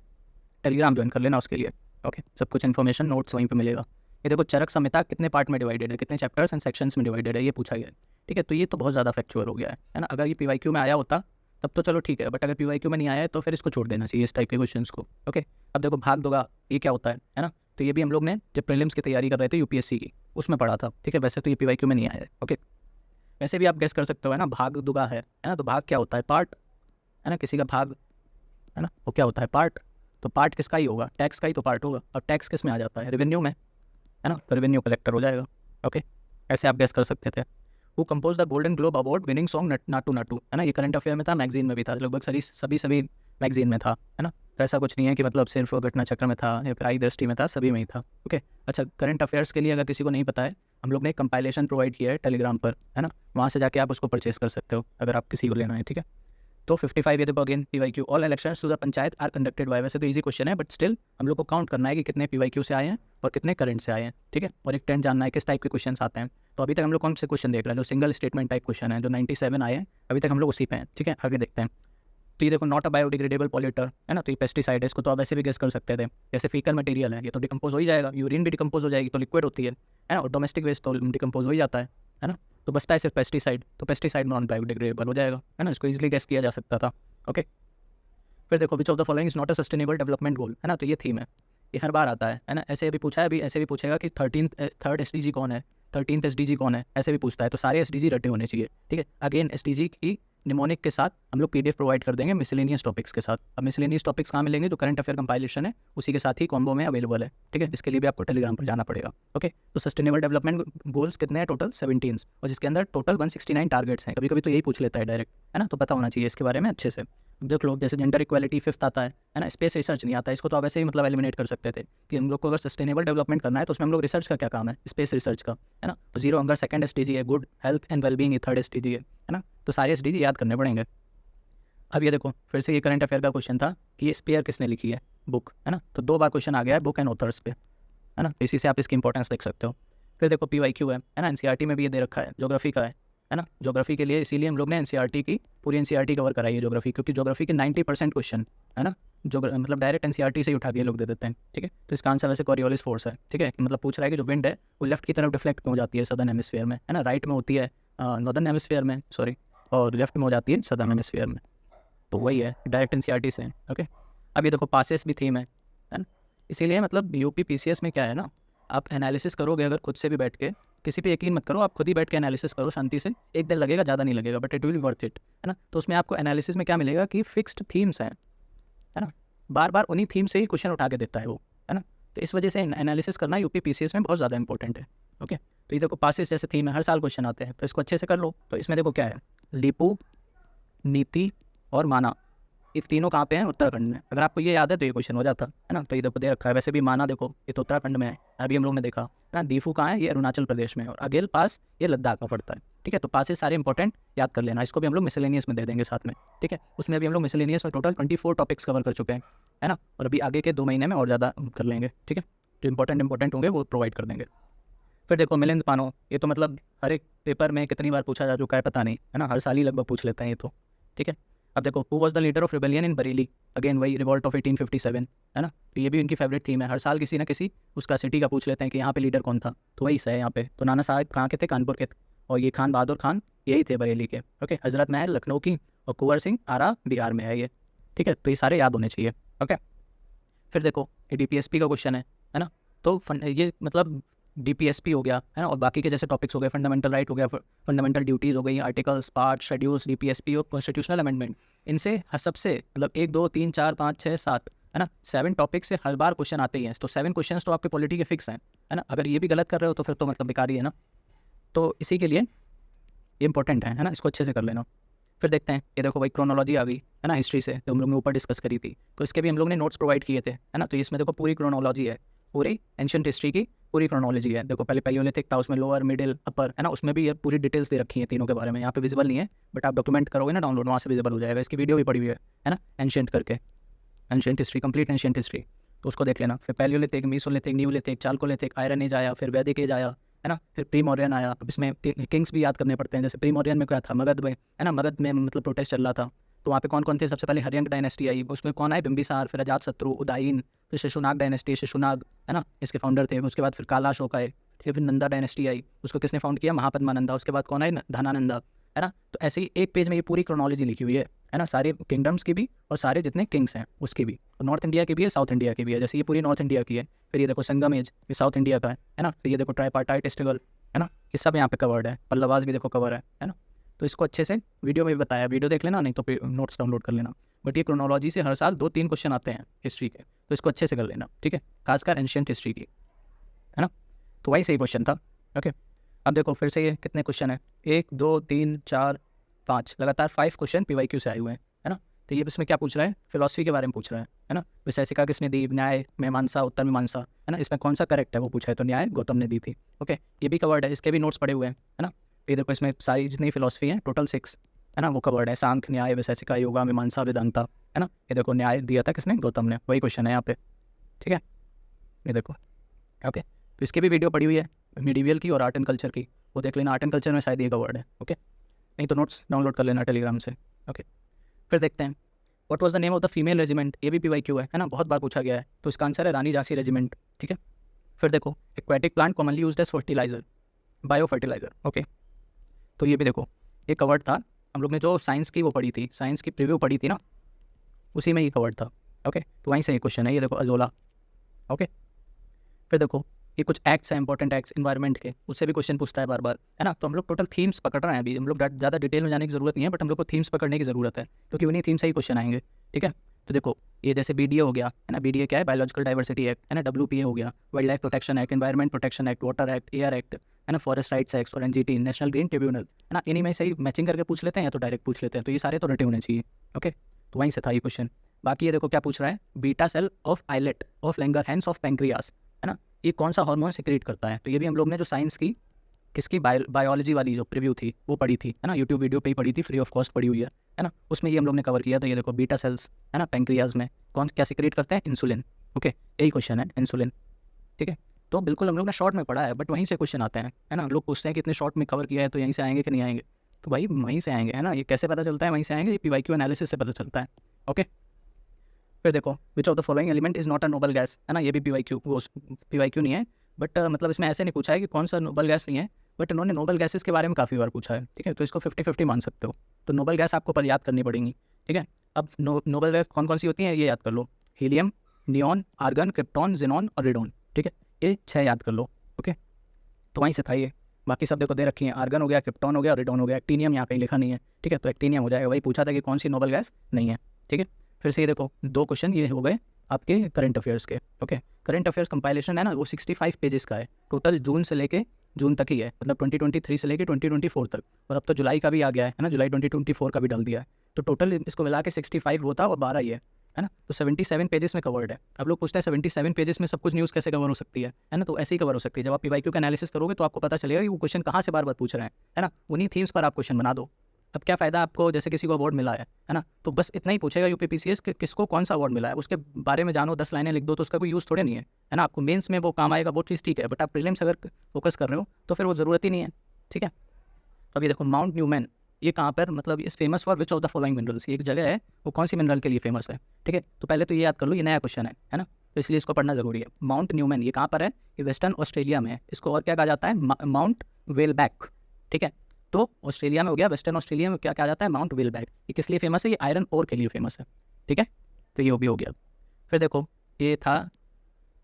टेलीग्राम ज्वाइन कर लेना उसके लिए, ओके। सब कुछ इन्फॉर्मेशन नोट्स वहीं पे मिलेगा। ये देखो चरक संहिता कितने पार्ट में डिवाइडेड है, कितने चैप्टर्स एंड सेक्शंस में डिवाइडेड है, ये पूछा गया है, ठीक है। तो ये तो बहुत ज़्यादा फैक्चुअल हो गया है ना। अगर ये पीवाईक्यू में आया होता तब तो चलो ठीक है, बट अगर पीवाईक्यू में नहीं आया है तो फिर इसको छोड़ देना चाहिए, इस टाइप के क्वेश्चंस को, ओके। अब देखो भाग दोगा ये क्या होता है ना, तो ये भी हम लोग ने जब प्रीलिम्स की तैयारी कर रहे थे UPSC की उसमें पढ़ा था, ठीक है। वैसे तो ये पीवाईक्यू में नहीं आया है, ओके। वैसे भी आप गेस कर सकते हो, है ना, भाग दुगा है ना, तो भाग क्या होता है, पार्ट, है ना, किसी का भाग, है ना, वो क्या होता है, पार्ट। तो पार्ट किसका ही होगा, टैक्स का ही तो पार्ट होगा। और टैक्स किस में आ जाता है, रेवेन्यू में, है ना, तो रेवेन्यू कलेक्टर हो जाएगा, ओके। ऐसे आप गेस कर सकते थे। वो compose the golden globe award winning song Naatu Naatu, है ना, ये करंट अफेयर में था, मैगजीन में भी था, लगभग सभी मैगजीन में था, है ना। तो ऐसा कुछ नहीं है कि मतलब सिर्फ घटना चक्र में था या फिर आई दृष्टि में था, सभी में ही था, ओके। अच्छा, करंट अफेयर्स के लिए अगर किसी को नहीं पता है, हम लोग ने एक कंपाइलेशन प्रोवाइड किया है टेलीग्राम पर, है ना, वहाँ से जाके आप उसको परचेस कर सकते हो अगर आप किसी को लेना है, ठीक है। तो 55 ये देखो again PYQ, all elections to the panchayat are conducted by, वैसे तो इजी क्वेश्चन है बट स्टिल हम लोग को काउंट करना है कि कितने पीवाईक्यू से आए हैं और कितने करंट से आए हैं, ठीक है। और एक ट्रेंड जानना है किस टाइप के क्वेश्चन आते हैं। तो अभी तक हम लोग कौन से क्वेश्चन देख रहे हैं, जो सिंगल स्टेटमेंट टाइप क्वेश्चन है, जो 97 आए हैं अभी तक हम लोग उसी पे हैं, ठीक है। आगे देखते हैं। तो ये देखो नॉट अ बायोडिग्रेडेबल पॉल्यूटर, है ना, तो ये पेस्टिसाइड है, इसको तो आप वैसे भी गेस कर सकते थे, जैसे फीकल मटेरियल है ये तो डिकम्पोज हो ही जाएगा, यूरिन भी डिकम्पोज हो जाएगी तो लिक्विड होती है ना, और डोमेस्टिक वेस्ट तो डिकम्पोज हो ही जाता है ना। तो बचता है सिर्फ पेस्टिसाइड, तो पेस्टिसाइड नॉन बायोडिग्रेडेबल हो जाएगा, है ना, इसको इजीली गेस किया जा सकता था, ओके। फिर देखो which of the following is not a sustainable development goal, है ना, तो ये थीम है, ये हर बार आता है ना। ऐसे अभी पूछा है, अभी ऐसे भी पूछेगा कि थर्ड SDG कौन है, 13th SDG कौन है, ऐसे भी पूछता है, तो सारे SDG रटे होने चाहिए, ठीक है। अगेन SDG की निमोनिक के साथ हम लोग PDF प्रोवाइड कर देंगे मिसलेनियस टॉपिक्स के साथ। अब मिसलेनियस टॉपिक्स कहाँ मिलेंगे, जो करंट अफेयर कंपाइलेशन है उसी के साथ ही कॉम्बो में अवेलेबल है, ठीक है। इसके लिए भी आपको टेलीग्राम पर जाना पड़ेगा, ओके। तो सस्टेनेबल डेवलपमेंट गोल्स कितने हैं, टोटल 17, और जिसके अंदर टोटल 169 टारगेट्स हैं। कभी कभी तो यही पूछ लेता है डायरेक्ट, है ना, तो पता होना चाहिए इसके बारे में अच्छे से। देख लो जैसे जेंडर इक्वालिटी 5th आता है ना, स्पेस रिसर्च नहीं आता, इसको तो आप वैसे ही मतलब एलिमिनेट कर सकते थे कि हम लोग को अगर सस्टेनेबल डेवलपमेंट करना है तो उसमें हम लोग रिसर्च का क्या काम है, स्पेस रिसर्च का, है ना। तो 0 अंगर 2nd SDG है, गुड हेल्थ एंड वेलबींग ये 3rd SDG है ना। तो सारे SDG याद करने पड़ेंगे। अब ये देखो फिर से ये करंट अफेयर का क्वेश्चन था कि ये स्पेयर किसने लिखी है, बुक, है ना, तो 2 बार क्वेश्चन आ गया है बुक एंड ऑथर्स पे, है ना, तो इसी से आप इसकी इंपॉर्टेंस देख सकते हो। फिर देखो PYQ है ना, NCERT में भी ये दे रखा है, ज्योग्राफी का है ना, ज्योग्राफी के लिए इसीलिए हम लोग ने NCERT की पूरी NCERT कवर कराई है ज्योग्राफी, क्योंकि ज्योग्राफी के 90% क्वेश्चन, है ना, जो मतलब डायरेक्ट NCERT से ही उठा के लोग दे देते हैं, ठीक है। तो इसका आंसर वैसे कॉरियोलिस फोर्स है, ठीक है, मतलब पूछ रहा है कि जो विंड है वो लेफ्ट की तरफ डिफ्लेक्ट क्यों हो जाती है सदर्न हेमिस्फीयर में, है ना, राइट में होती है नॉर्दर्न हेमिस्फीयर में, सॉरी, और लेफ्ट में हो जाती है सदर्न हेमिस्फीयर में, तो वही है डायरेक्ट NCERT से, ओके। अब ये देखो पासेस भी थीम है ना, इसीलिए मतलब UP PCS में क्या है ना, आप एनालिसिस करोगे अगर खुद से भी बैठ के, किसी पे यकीन मत करो, आप खुद ही बैठ के एनालिसिस करो शांति से, एक दिन लगेगा, ज़्यादा नहीं लगेगा, but it will be worth it, है ना। तो उसमें आपको एनालिसिस में क्या मिलेगा कि फिक्स्ड थीम्स हैं, है ना, बार बार उन्हीं थीम से ही क्वेश्चन उठा के देता है वो, है ना। तो इस वजह से एनालिसिस करना UP PCS में बहुत ज़्यादा इंपॉर्टेंट है, ओके। तो ये देखो पासेस जैसे थीम है, हर साल क्वेश्चन आते हैं, तो इसको अच्छे से कर लो। तो इसमें देखो क्या है, लीपू, नीति और माना, ये तीनों कहाँ पे हैं, उत्तराखंड में। अगर आपको ये याद है तो ये क्वेश्चन हो जाता है ना। तो ये देखो दे रखा है, वैसे भी माना देखो ये तो उत्तराखंड में है, अभी हम लोग ने देखा ना। दीफू कहाँ है, ये अरुणाचल प्रदेश में है, और अगेल पास ये लद्दाख में पड़ता है, ठीक है। तो पासेस सारे इंपॉर्टेंट याद कर लेना, इसको भी हम लोग मिसलेनियस में दे देंगे साथ में, ठीक है। उसमें भी हम लोग मिसलेनियस में टोटल 24 टॉपिक्स कवर कर चुके हैं, है ना, और अभी आगे के 2 महीने में और ज़्यादा कर लेंगे, ठीक है। जो इंपॉर्टेंट होंगे वो प्रोवाइड कर देंगे। फिर देखो मिलिंद पानो, ये तो मतलब हर एक पेपर में कितनी बार पूछा जा चुका है पता नहीं, है ना, हर साल ही लगभग पूछ लेते हैं ये तो, ठीक है। अब देखो who was the leader of rebellion in Bareilly, again वही रिवॉल्ट ऑफ 1857, है ना। तो ये भी इनकी फेवरेट थीम है, हर साल किसी ना किसी उसका सिटी का पूछ लेते हैं कि यहाँ पे लीडर कौन था, तो वही है यहाँ पे। तो नाना साहब कहाँ के थे, कानपुर के, और ये खान बहादुर खान यही थे बरेली के, ओके। हजरत महल लखनऊ की, और कुंवर सिंह आरा बिहार में है ये, ठीक है। तो ये सारे याद होने चाहिए, ओके। फिर देखो ये DPSP का क्वेश्चन है ना, तो ये मतलब DPSP हो गया, है ना, और बाकी के जैसे टॉपिक्स हो गए, फंडामेंटल राइट हो गया, फंडामेंटल ड्यूटीज़ हो गई, आर्टिकल्स, पार्ट, शेड्यूल्स, DPSP और कॉन्स्टिट्यूशनल अमेंडमेंट, इनसे हर सबसे मतलब 1 2 3 4 5 6 7 है ना। 7 टॉपिक से हर बार क्वेश्चन आते ही हैं, तो 7 क्वेश्चन तो आपके पॉलिटी के फिक्स हैं, है ना। अगर ये भी गलत कर रहे हो तो फिर तो मतलब बेकार ही है ना। तो इसी के लिए ये इंपॉर्टेंट है ना, इसको अच्छे से कर लेना। फिर देखते हैं, ये देखो भाई क्रोनोलॉजी आ गई है ना, हिस्ट्री से जो हम लोग ने ऊपर डिस्कस करी थी, तो इसके भी हम लोग ने नोट्स प्रोवाइड किए थे, है ना। तो इसमें देखो पूरी क्रोनोलॉजी है, पूरी एंशिएंट हिस्ट्री की पूरी क्रोनोलॉजी है। देखो पहले पैलियोलिथिक था, उसमें लोअर मिडिल अपर, है ना, उसमें भी ये पूरी डिटेल्स दे रखी है तीनों के बारे में। यहाँ पे विजिबल नहीं है, बट आप डॉक्यूमेंट करोगे ना डाउनलोड, वहाँ से विजिबल हो जाएगा। इसकी वीडियो भी पड़ी हुई है ना, एंशिएंट करके, ancient history, complete ancient history, तो उसको देख लेना। फिर paleolithic, mesolithic, neolithic, chalcolithic, iron age आया, फिर वैदिक एज आया, है ना। फिर प्री मॉडर्न आया। अब इसमें किंग्स भी याद करने पड़ते हैं। जैसे प्री मॉडर्न में क्या था, मगध में, है ना, मगध में मतलब प्रोटेस्ट चल रहा था, तो वहाँ पे कौन कौन थे। सबसे पहले हरियंक डायनेस्टी आई, उसमें कौन आए, बिंबिसार, फिर अजातशत्रु, उदयन, फिर शिशुनाग डायनेस्टी, शिशुनाग, है ना, इसके फाउंडर थे। उसके बाद फिर काला अशोक आए, ठीक है। फिर नंदा डायनेस्टी आई, उसको किसने फाउंड किया, महापद्मानंदा। उसके बाद कौन आए, धनानंदा, है ना। तो ऐसे ही एक पेज में ये पूरी क्रोनोलॉजी लिखी हुई है ना, सारे किंगडम्स की भी और सारे जितने किंग्स हैं उसकी भी। और नॉर्थ इंडिया की भी है, साउथ इंडिया की भी है। जैसे ये पूरी नॉर्थ इंडिया की है। फिर ये देखो संगम एज, ये साउथ इंडिया का है ना। फिर ये देखो ट्राइपार्टाइट स्ट्रगल, है ना, ये सब यहाँ पे कवर्ड है। पल्लवास भी देखो कवर है ना। तो इसको अच्छे से वीडियो में भी बताया, वीडियो देख लेना, नहीं तो नोट्स डाउनलोड कर लेना। बट ये क्रोनोलॉजी से हर साल 2-3 क्वेश्चन आते हैं हिस्ट्री के, तो इसको अच्छे से कर लेना, ठीक है, खासकर एंशिएंट हिस्ट्री की, है ना। तो वही सही क्वेश्चन था, ओके। अब देखो फिर से ये कितने क्वेश्चन है, 1 2 3 4 5, लगातार 5 क्वेश्चन PYQ से आए हुए हैं, है ना। तो ये इसमें क्या पूछ रहा है, फिलॉसफी के बारे में पूछ रहा है ना। वैशेषिका किसने दी, न्याय मीमांसा, उत्तर मीमांसा, है ना। इसमें कौन सा करेक्ट है वो पूछा है, तो न्याय गौतम ने दी थी, ओके। ये भी कवर्ड है, इसके भी नोट्स पड़े हुए हैं, है ना। ये देखो इसमें सारी जितनी फिलॉसफी है टोटल 6, है ना, वो कवर्ड है। सांख्य, न्याय, वैशेषिका, योगा, मीमांसा, वेदांता, है ना। ये देखो न्याय दिया था किसने, गौतम ने, वही क्वेश्चन है यहाँ पे, ठीक है। ये देखो, ओके। तो इसकी भी वीडियो पड़ी हुई है मिडीवियल की और आर्ट एंड कल्चर की, वो देख लेना। आर्ट एंड कल्चर में शायद ये कवर्ड है, ओके। नहीं तो नोट्स डाउनलोड कर लेना टेलीग्राम से, ओके। फिर देखते हैं, what was the name of the female regiment, ये भी PYQ है ना, बहुत बार पूछा गया है। तो इसका आंसर है रानी झांसी रेजिमेंट, ठीक है। फिर देखो, aquatic plant commonly used as fertilizer, bio fertilizer, okay. तो ये भी देखो, ये कवर्ड था। हम लोग ने जो साइंस की वो पढ़ी थी, साइंस की प्रीव्यू पढ़ी थी ना, उसी में ये कवर्ड था, ओके। तो वहीं से ये क्वेश्चन है, ये देखो अजोला, ओके। फिर देखो ये कुछ एक्ट्स हैं, इंपॉर्टेंट एक्ट्स इन्वायरमेंट के, उससे भी क्वेश्चन पूछता है बार बार, है ना। तो हम लोग टोटल थीम्स पकड़ रहे हैं अभी, हम लोग ज़्यादा डिटेल में जाने की जरूरत नहीं है, बट हम लोग को थीम्स पकड़ने की जरूरत है, क्योंकि उन्हीं थीम से ही क्वेश्चन आएंगे, ठीक है। तो देखो ये जैसे BDA हो गया, है ना, BDA क्या है, बायोलॉजिकल डाइवर्सिटी एक्ट, है ना। WPA हो गया, wild life protection act, environment protection act, water act, air act, है ना, फॉरेस्ट राइट्स एक्ट, और NGT, नेशनल ग्रीन ट्रिब्यूनल, है ना। इन्हीं में सही मैचिंग करके पूछ लेते हैं या तो डायरेक्ट पूछ लेते हैं, तो ये सारे तो रटे होने चाहिए, ओके। तो वहीं से था ये क्वेश्चन। बाकी ये देखो क्या पूछ रहा है, beta cell of islet of Langerhans of pancreas, है ना, ये कौन सा हार्मोन सिक्रेट करता है। तो ये भी हम लोग ने जो साइंस की किसकी बायोलॉजी वाली जो प्रीव्यू थी वो पढ़ी थी, है ना, यूट्यूब वीडियो पे ही पढ़ी थी, फ्री ऑफ कॉस्ट पढ़ी हुई है ना। उसमें ये हम लोग ने कवर किया। तो ये देखो बीटा सेल्स, है ना, पैंक्रियाज में कौन क्या सिक्रेट करते हैं, इंसुलिन, ओके। यही क्वेश्चन है, इंसुलिन, ठीक है। तो बिल्कुल हम लोग ने शॉर्ट में पढ़ा है, बट वहीं से क्वेश्चन आते हैं, है ना। लोग पूछते हैं कि इतने शॉर्ट में कवर किया है तो यहीं से आएंगे कि नहीं आएंगे, तो भाई वहीं से आएंगे, है ना। ये कैसे पता चलता है, वहीं से आएंगे, ये PYQ एनालिसिस से पता चलता है, ओके। फिर देखो, which of the following element is not a noble gas, है ना। ये भी PYQ नहीं है, बट मतलब इसमें ऐसे नहीं पूछा है कि कौन सा नोबल गैस नहीं है, बट इन्होंने नोबल गैसेस के बारे में काफ़ी बार पूछा है, ठीक है। तो इसको 50-50 मान सकते हो। तो नोबल गैस आपको याद करनी पड़ेंगी, ठीक है। अब नोबल गैस कौन कौन सी होती हैं ये याद कर लो, helium, neon, argon, krypton, xenon और रेडोन, ठीक है। ये 6 याद कर लो, ओके। तो वहीं से था ये। बाकी सब देखो दे रखी है, आर्गन हो गया, क्रिप्टॉन हो गया, रेडोन हो गया, एक्टीनियम यहाँ कहीं लिखा नहीं है, ठीक है। तो एक्टीनियम हो जाएगा, वही पूछा था कि कौन सी नोबल गैस नहीं है, ठीक है। फिर से ये देखो 2 क्वेश्चन ये हो गए आपके करंट अफेयर्स के, ओके। करंट अफेयर्स कंपाइलेशन है ना, वो 65 पेजेस का है टोटल, जून से लेके जून तक ही है, मतलब 2023 से लेके 2024 तक। और अब तो जुलाई का भी आ गया है ना, जुलाई 2024 का भी डाल दिया है। तो टोटल इसको मिला के 65 होता और 12 ये है ना। तो 77 पेजेस में कवर्ड है। अब लोग पूछते हैं 77 पेजेस में सब कुछ न्यूज़ कैसे कवर हो सकती है ना। तो ऐसे ही कवर हो सकती है। जब आप PYQ का एनालिसिस करोगे तो आपको पता चलेगा कि वो क्वेश्चन कहाँ से बार बार पूछ रहे हैं, है ना। उन्हीं थीम्स पर आप क्वेश्चन बना दो। अब क्या फ़ायदा आपको, जैसे किसी को अवार्ड मिला है ना, तो बस इतना ही पूछेगा UPPCS कि किसको कौन सा अवार्ड मिला है, उसके बारे में जानो, 10 लाइनें लिख दो, तो उसका कोई यूज़ थोड़े नहीं है ना। आपको मेंस में वो काम आएगा, वो चीज़ ठीक है, बट आप प्रीलिम्स अगर फोकस कर रहे हो तो फिर वो ज़रूरत ही नहीं है, ठीक है। तो अभी देखो माउंट न्यूमैन, ये कहाँ पर, मतलब इस famous for which of the following minerals, ये एक जगह है, वो कौन सी मिनरल के लिए फेमस है, ठीक है। तो पहले तो ये याद कर लो, ये नया क्वेश्चन है ना, तो इसलिए इसको पढ़ना जरूरी है। माउंट न्यूमैन ये कहाँ पर है, ये वेस्टर्न ऑस्ट्रेलिया में है। इसको और क्या कहा जाता है, माउंट वेलबैक, ठीक है। तो ऑस्ट्रेलिया में हो गया, वेस्टर्न ऑस्ट्रेलिया में क्या कहा जाता है, माउंट वेलबैक। ये किस लिए फेमस है, ये आयरन ओर के लिए फेमस है, ठीक है। तो ये भी हो गया। फिर देखो ये था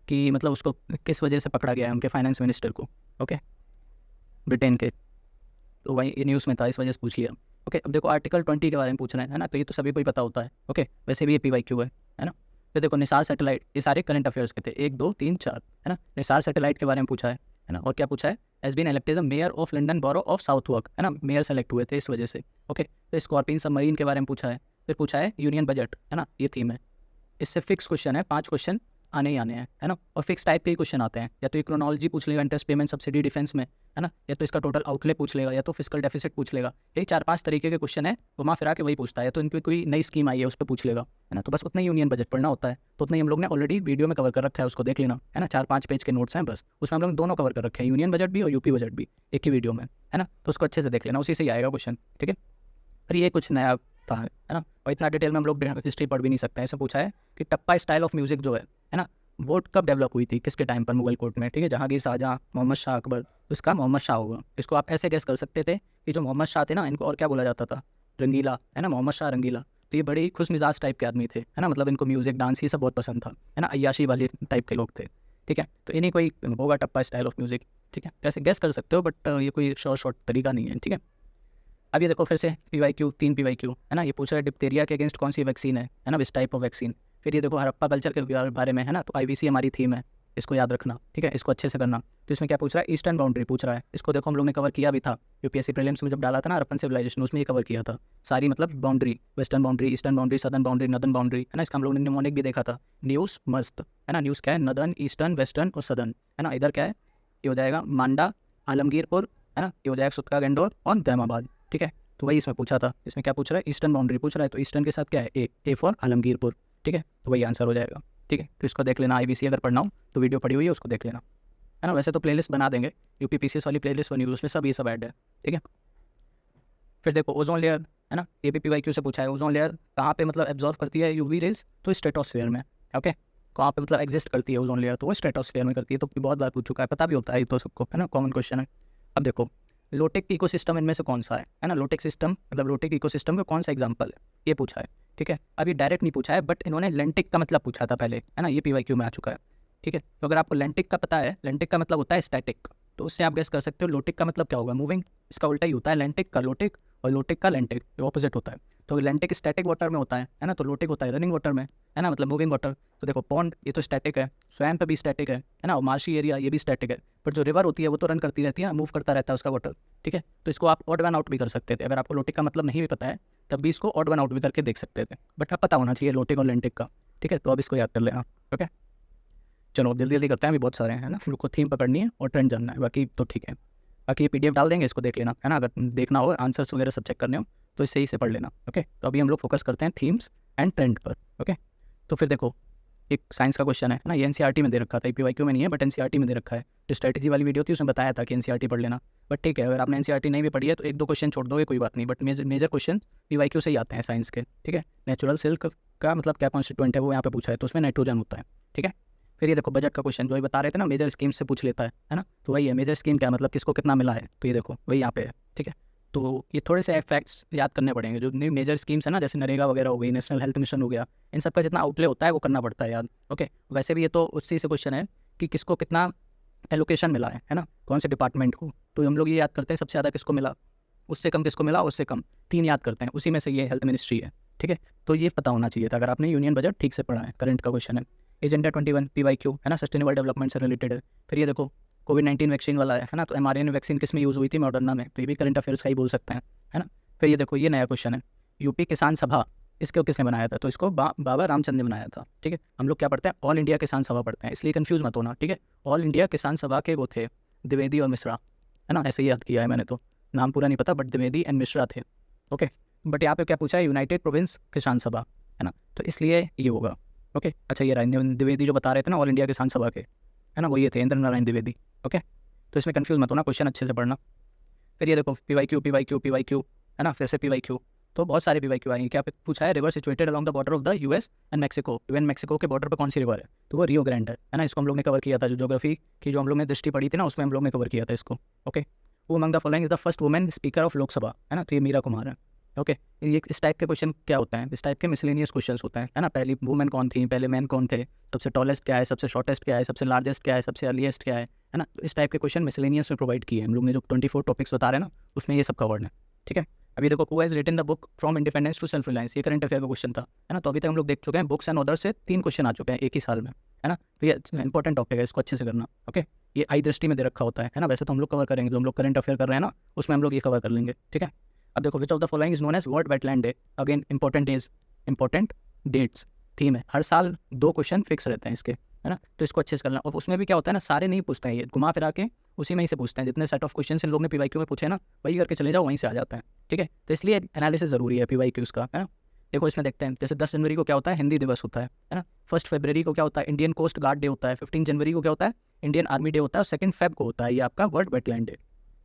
कि मतलब उसको किस वजह से पकड़ा गया है, उनके फाइनेंस मिनिस्टर को, ओके, ब्रिटेन के। तो वही ये न्यूज़ में था, इस वजह से पूछ लिया, ओके। अब देखो आर्टिकल 20 के बारे में पूछ रहे हैं, है ना। तो ये तो सभी को ही पता होता है, ओके। वैसे भी ये PYQ है ना। फिर देखो निसार सैटेलाइट, ये सारे करंट अफेयर्स के थे, 1 2 3 4, है ना। निसार सैटेलाइट के बारे में पूछा है ना। और क्या पूछा है, has been elected the mayor of London borough of Southwark, है ना, मेयर सेलेक्ट हुए थे इस वजह से। ओके, तो स्कॉर्पियन सबमरीन के बारे में पूछा है। फिर पूछा है यूनियन बजट, है ना, ये थीम है। इससे फिक्स क्वेश्चन है, 5 क्वेश्चन आने ही आने हैं, है ना। और फिक्स टाइप के ही क्वेश्चन आते हैं, या तो इकोनॉलॉजी पूछ लेगा, इंटरेस्ट पेमेंट सब्सिडी डिफेंस में, है ना, या तो इसका टोटल आउटले पूछ लेगा, या तो फिजिकल डेफिसिट पूछ लेगा। यही 4-5 तरीके के क्वेश्चन है, घुमा फिरा के वही पूछता है। तो इनकी कोई नई स्कीम आई है उस पर पूछ लेगा, है ना। तो बस उतना ही यूनियन बजट पढ़ना होता है, तो उतना ही हम लोग ने ऑलरेडी वीडियो में कवर कर रखा है, उसको देख लेना, है ना। 4-5 पेज के नोट्स हैं बस, उसमें हम लोग दोनों कवर कर रखे हैं, यूनियन बजट भी और यूपी बजट भी, एक ही वीडियो में, है ना। तो उसको अच्छे से देख लेना, उसी से ही आएगा क्वेश्चन, ठीक है। पर ये कुछ नया था, है ना। और इतना डिटेल में हम लोग हिस्ट्री पढ़ भी नहीं सकते हैं। ऐसा पूछा है कि टप्पा स्टाइल ऑफ म्यूजिक जो है ना, वो कब डेवलप हुई थी, किसके टाइम पर, मुगल कोर्ट में, ठीक है। जहांगीर, शाहजहां, मोहम्मद शाह, अकबर, तो इसका मोहम्मद शाह होगा। इसको आप ऐसे गेस कर सकते थे कि जो मोहम्मद शाह थे ना, इनको और क्या बोला जाता था, रंगीला, है ना, मोहम्मद शाह रंगीला। तो ये बड़े खुश मिजाज टाइप के आदमी थे, है ना, मतलब इनको म्यूजिक डांस ये सब बहुत पसंद था, है ना, अय्याशी वाले टाइप के लोग थे, ठीक है। तो इन्हीं कोई होगा टप्पा स्टाइल ऑफ म्यूजिक, ठीक है। ऐसे गेस कर सकते हो, बट ये कोई शॉर्ट तरीका नहीं है, ठीक है। अब ये देखो फिर से PYQ, 3 PYQ, है ना। ये पूछ रहा है डिप्थीरिया के अगेंस्ट कौन सी वैक्सीन है ना, इस टाइप ऑफ वैक्सीन। फिर ये देखो हड़प्पा कल्चर के बारे में, है ना, तो IBC हमारी थीम है, इसको याद रखना, ठीक है, इसको अच्छे से करना। तो इसमें क्या पूछ रहा है, ईस्टर्न बाउंड्री पूछ रहा है। इसको देखो हम लोग ने कवर किया भी था UPSC प्रीलिम्स में, जब डाला था ना हड़प्पन सिविलाइजेशन, उसमें ये कवर किया था सारी, मतलब boundary, western boundary, eastern boundary, southern boundary, northern boundary, है ना। इसका हम लोग ने निमोनिक भी देखा था, न्यूज़ मस्त, है ना। न्यूज़ क्या है, नदर्न, ईस्टर्न, वेस्टर्न और सदर्न, है ना। इधर क्या है, ये हो जाएगा मांडा, आलमगीरपुर, है ना, ये हो जाएगा सुतका गंडोर और दैमाबाद, ठीक है। तो वही इसमें पूछा था। इसमें क्या पूछ रहा है, ईस्टर्न बाउंड्री पूछ रहा है, तो ईस्टर्न के साथ क्या है, ए फॉर आलमगीरपुर, ठीक है। तो वही आंसर हो जाएगा, ठीक है। तो इसको देख लेना, IBC अगर पढ़ना हो तो वीडियो पड़ी हुई है, उसको देख लेना, है ना। वैसे तो प्लेलिस्ट बना देंगे, UP PCS वाली प्लेलिस्ट बनी हुई, उसमें सब ये सब ऐड है, ठीक है। फिर देखो ओजोन लेयर, है ना, ये भी PYQ से पूछा है। ओजोन लेयर कहाँ पे मतलब एब्जॉर्व करती है UV रेज, तो स्ट्रेटोस्फेयर में, ओके। कहाँ पे मतलब एग्जिस्ट करती है ओजोन लेयर, तो वो स्ट्रेटोस्फेयर में करती है। तो बहुत बार पूछ चुका है, पता भी होता है तो सबको, है ना, कॉमन क्वेश्चन है। अब देखो लोटेक इकोसिस्टम इनमें से कौन सा है ना, लोटेक सिस्टम मतलब लोटेक इकोसिस्टम का कौन सा एग्जांपल है, ये पूछा है, ठीक है। अभी डायरेक्ट नहीं पूछा है, बट इन्होंने लेंटिक का मतलब पूछा था पहले, है ना, ये PYQ में आ चुका है, ठीक है। तो अगर आपको लेंटिक का पता है, लेंटिक का मतलब होता है स्टैटिक, तो उससे आप गेस कर सकते हो लोटिक का मतलब क्या होगा, मूविंग। इसका उल्टा ही होता है, लेंटिक का लोटिक और लोटिक का लेंटिक, ये ऑपोजिट होता है। तो लेंटिक स्टैटिक वाटर में होता है ना, तो लोटिक होता है रनिंग वाटर में, है ना, मतलब मूविंग वाटर। तो देखो पॉन्ड ये तो स्टैटिक है, स्वैम्प भी स्टैटिक है ना, और मार्शी एरिया ये भी स्टैटिक है। पर जो रिवर होती है वो तो रन करती रहती है, मूव करता रहता है उसका वाटर, ठीक है। तो इसको आप ऑड वन आउट भी कर सकते थे, अगर आपको लोटिक का मतलब नहीं भी पता है तब भी इसको ऑड वन आउट भी करके देख सकते थे, बट अब पता होना चाहिए लोटिक और लेंटिक का, ठीक है। तो अब इसको याद कर लेना, ओके। चलो जल्दी जल्दी करते हैं, अभी बहुत सारे हैं ना, उनको थीम पकड़नी है और ट्रेंड जानना है, बाकी तो ठीक है। बाकी ये PDF डाल देंगे, इसको देख लेना, है ना। अगर देखना हो आंसर्स वगैरह सब चेक करने हो तो इससे ही से पढ़ लेना, ओके। तो अभी हम लोग फोकस करते हैं थीम्स एंड ट्रेंड पर, ओके। तो फिर देखो एक साइंस का क्वेश्चन है ना, ये NCERT में दे रखा था, PYQ में नहीं है बट NCERT में दे रखा है। जो स्ट्रेटेजी वाली वीडियो थी उसमें बताया था कि NCERT पढ़ लेना, बट ठीक है, अगर आपने NCERT नहीं भी पढ़ी है तो 1-2 क्वेश्चन छोड़ दोगे कोई बात नहीं, बट मेजर क्वेश्चन PYQ से ही आते हैं साइंस के, ठीक है। नेचुरल सिल्क का मतलब क्या कॉन्स्टिट्यूएंट है वो यहाँ पे पूछा है, तो उसमें नाइट्रोजन होता है, ठीक है। फिर ये देखो बजट का क्वेश्चन, जो ये बता रहे थे ना मेजर स्कीम से पूछ लेता है ना, तो वही है मेजर स्कीम क्या मतलब किसको कितना मिला है, तो ये देखो वही यहाँ पे है, ठीक है। तो ये थोड़े से फैक्ट्स याद करने पड़ेंगे, जो न्यू मेजर स्कीम्स है ना, जैसे नरेगा वगैरह हो गई, नेशनल हेल्थ मिशन हो गया, इन सब का जितना आउटले होता है वो करना पड़ता है याद, ओके। वैसे भी ये तो उसी से क्वेश्चन है कि किसको कितना एलोकेशन मिला है ना, कौन से डिपार्टमेंट को। तो हम लोग ये याद करते हैं सबसे ज़्यादा किसको मिला, उससे कम किसको मिला, उससे कम 3 याद करते हैं, उसी में से ये हेल्थ मिनिस्ट्री है, ठीक है। तो ये पता होना चाहिए था अगर आपने यूनियन बजट ठीक से पढ़ा है, करंट का क्वेश्चन है। एजेंडा 21 PYQ है ना, सस्टेनेबल डेवलपमेंट से रिलेटेड है। फिर ये देखो कोविड-19 वैक्सीन वाला है ना, तो mRNA वैक्सीन किस में यूज़ हुई थी, मॉडर्ना में, तो ये भी करंट अफेयर्स का ही बोल सकते हैं, है ना। फिर ये देखो ये नया क्वेश्चन है, UP किसान सभा, इसको किसने बनाया था, तो इसको बाबा रामचंद्र ने बनाया था, ठीक है। हम लोग क्या पढ़ते हैं, ऑल इंडिया किसान सभा पढ़ते हैं, इसलिए कंफ्यूज मत होना, ठीक है। ऑल इंडिया किसान सभा के वो थे द्विवेदी और मिश्रा, है ना, ऐसे ही याद किया है मैंने, तो नाम पूरा नहीं पता बट द्विवेदी एंड मिश्रा थे, ओके। बट यहाँ पे क्या पूछा है, यूनाइटेड प्रोविंस किसान सभा, है ना, तो इसलिए ये होगा, ओके। अच्छा ये द्विवेदी जो बता रहे थे ना ऑल इंडिया किसान सभा के, है ना, वो ये थे इंद्र नारायण द्विवेदी, ओके। तो इसमें कंफ्यूज मत होना, क्वेश्चन अच्छे से पढ़ना। फिर ये देखो PYQ, है ना, फिर से PYQ, तो बहुत सारे PYQ आएंगे। क्या पूछा है, river situated along the border of the US and Mexico, UN Mexico के बॉर्डर पर कौन सी रिवर है, तो वो रियो ग्रैंड है ना। इसको हम लोग ने कवर किया था, जो ज्योग्राफी की जो हम लोग ने दृष्टि पढ़ी थी ना, उसमें हम लोग ने कवर किया था इसको, ओके। वो among the following is the first women speaker of Lok Sabha, है ना, तो ये मीरा कुमार है, ओके। ये इस टाइप के क्वेश्चन क्या होते हैं, इस टाइप के मिसलेनियस क्वेश्चन होते हैं, है ना। पहली वुमेन कौन थी, पहले मैन कौन थे, सबसे टॉलेस्ट क्या है, सबसे शॉर्टेस्ट क्या है, सबसे लार्जेस्ट क्या है, सबसे अर्लीस्ट क्या है ना। तो इस टाइप के क्वेश्चन मिसलेनियस में प्रोवाइड किए हैं हम लोग ने, जो 24 टॉपिक्स बता रहे हैं ना, उसमें ये सब कवर्ड है, ठीक है। अभी देखो who has written the book from independence to self reliance, ये करंट अफेयर का क्वेश्चन था, है ना। तो अभी तक हम लोग देख चुके हैं बुक्स एंड ऑथर से 3 क्वेश्चन आ चुके हैं एक ही साल में, है ना। तो ये इंपॉर्टेंट टॉपिक है, इसको अच्छे से करना, ओके। ये आई दृष्टि में दे रखा होता है ना। वैसे तो हम लोग कवर करेंगे, जो हम लोग करंट अफेयर कर रहे हैं ना उसमें हम लोग ये कवर कर लेंगे, ठीक है। अब देखो which of the following is known as world wetland day, again important dates theme है, हर साल 2 क्वेश्चन फिक्स रहते हैं इसके, है ना। तो इसको अच्छे से करना। और उसमें भी क्या होता है ना, सारे नहीं पूछते हैं, ये घुमा फिरा के उसी में ही से पूछते हैं, जितने सेट ऑफ क्वेश्चन इन लोग ने पीवाईक्यू में पूछे ना वही करके चले जाओ, वहीं से आ जाता है, ठीक है। तो इसलिए एनालिसिस ज़रूरी है पीवाईक्यूज़ का, है ना। देखो इसमें देखते हैं, जैसे 10 जनवरी को क्या होता है, हिंदी दिवस होता है ना। 1 फरवरी को क्या होता है, इंडियन कोस्ट गार्ड डे होता है। 15 जनवरी को क्या होता है, इंडियन आर्मी डे होता है। और 2 फेब को होता है ये आपका वर्ल्ड वेटलैंड डे,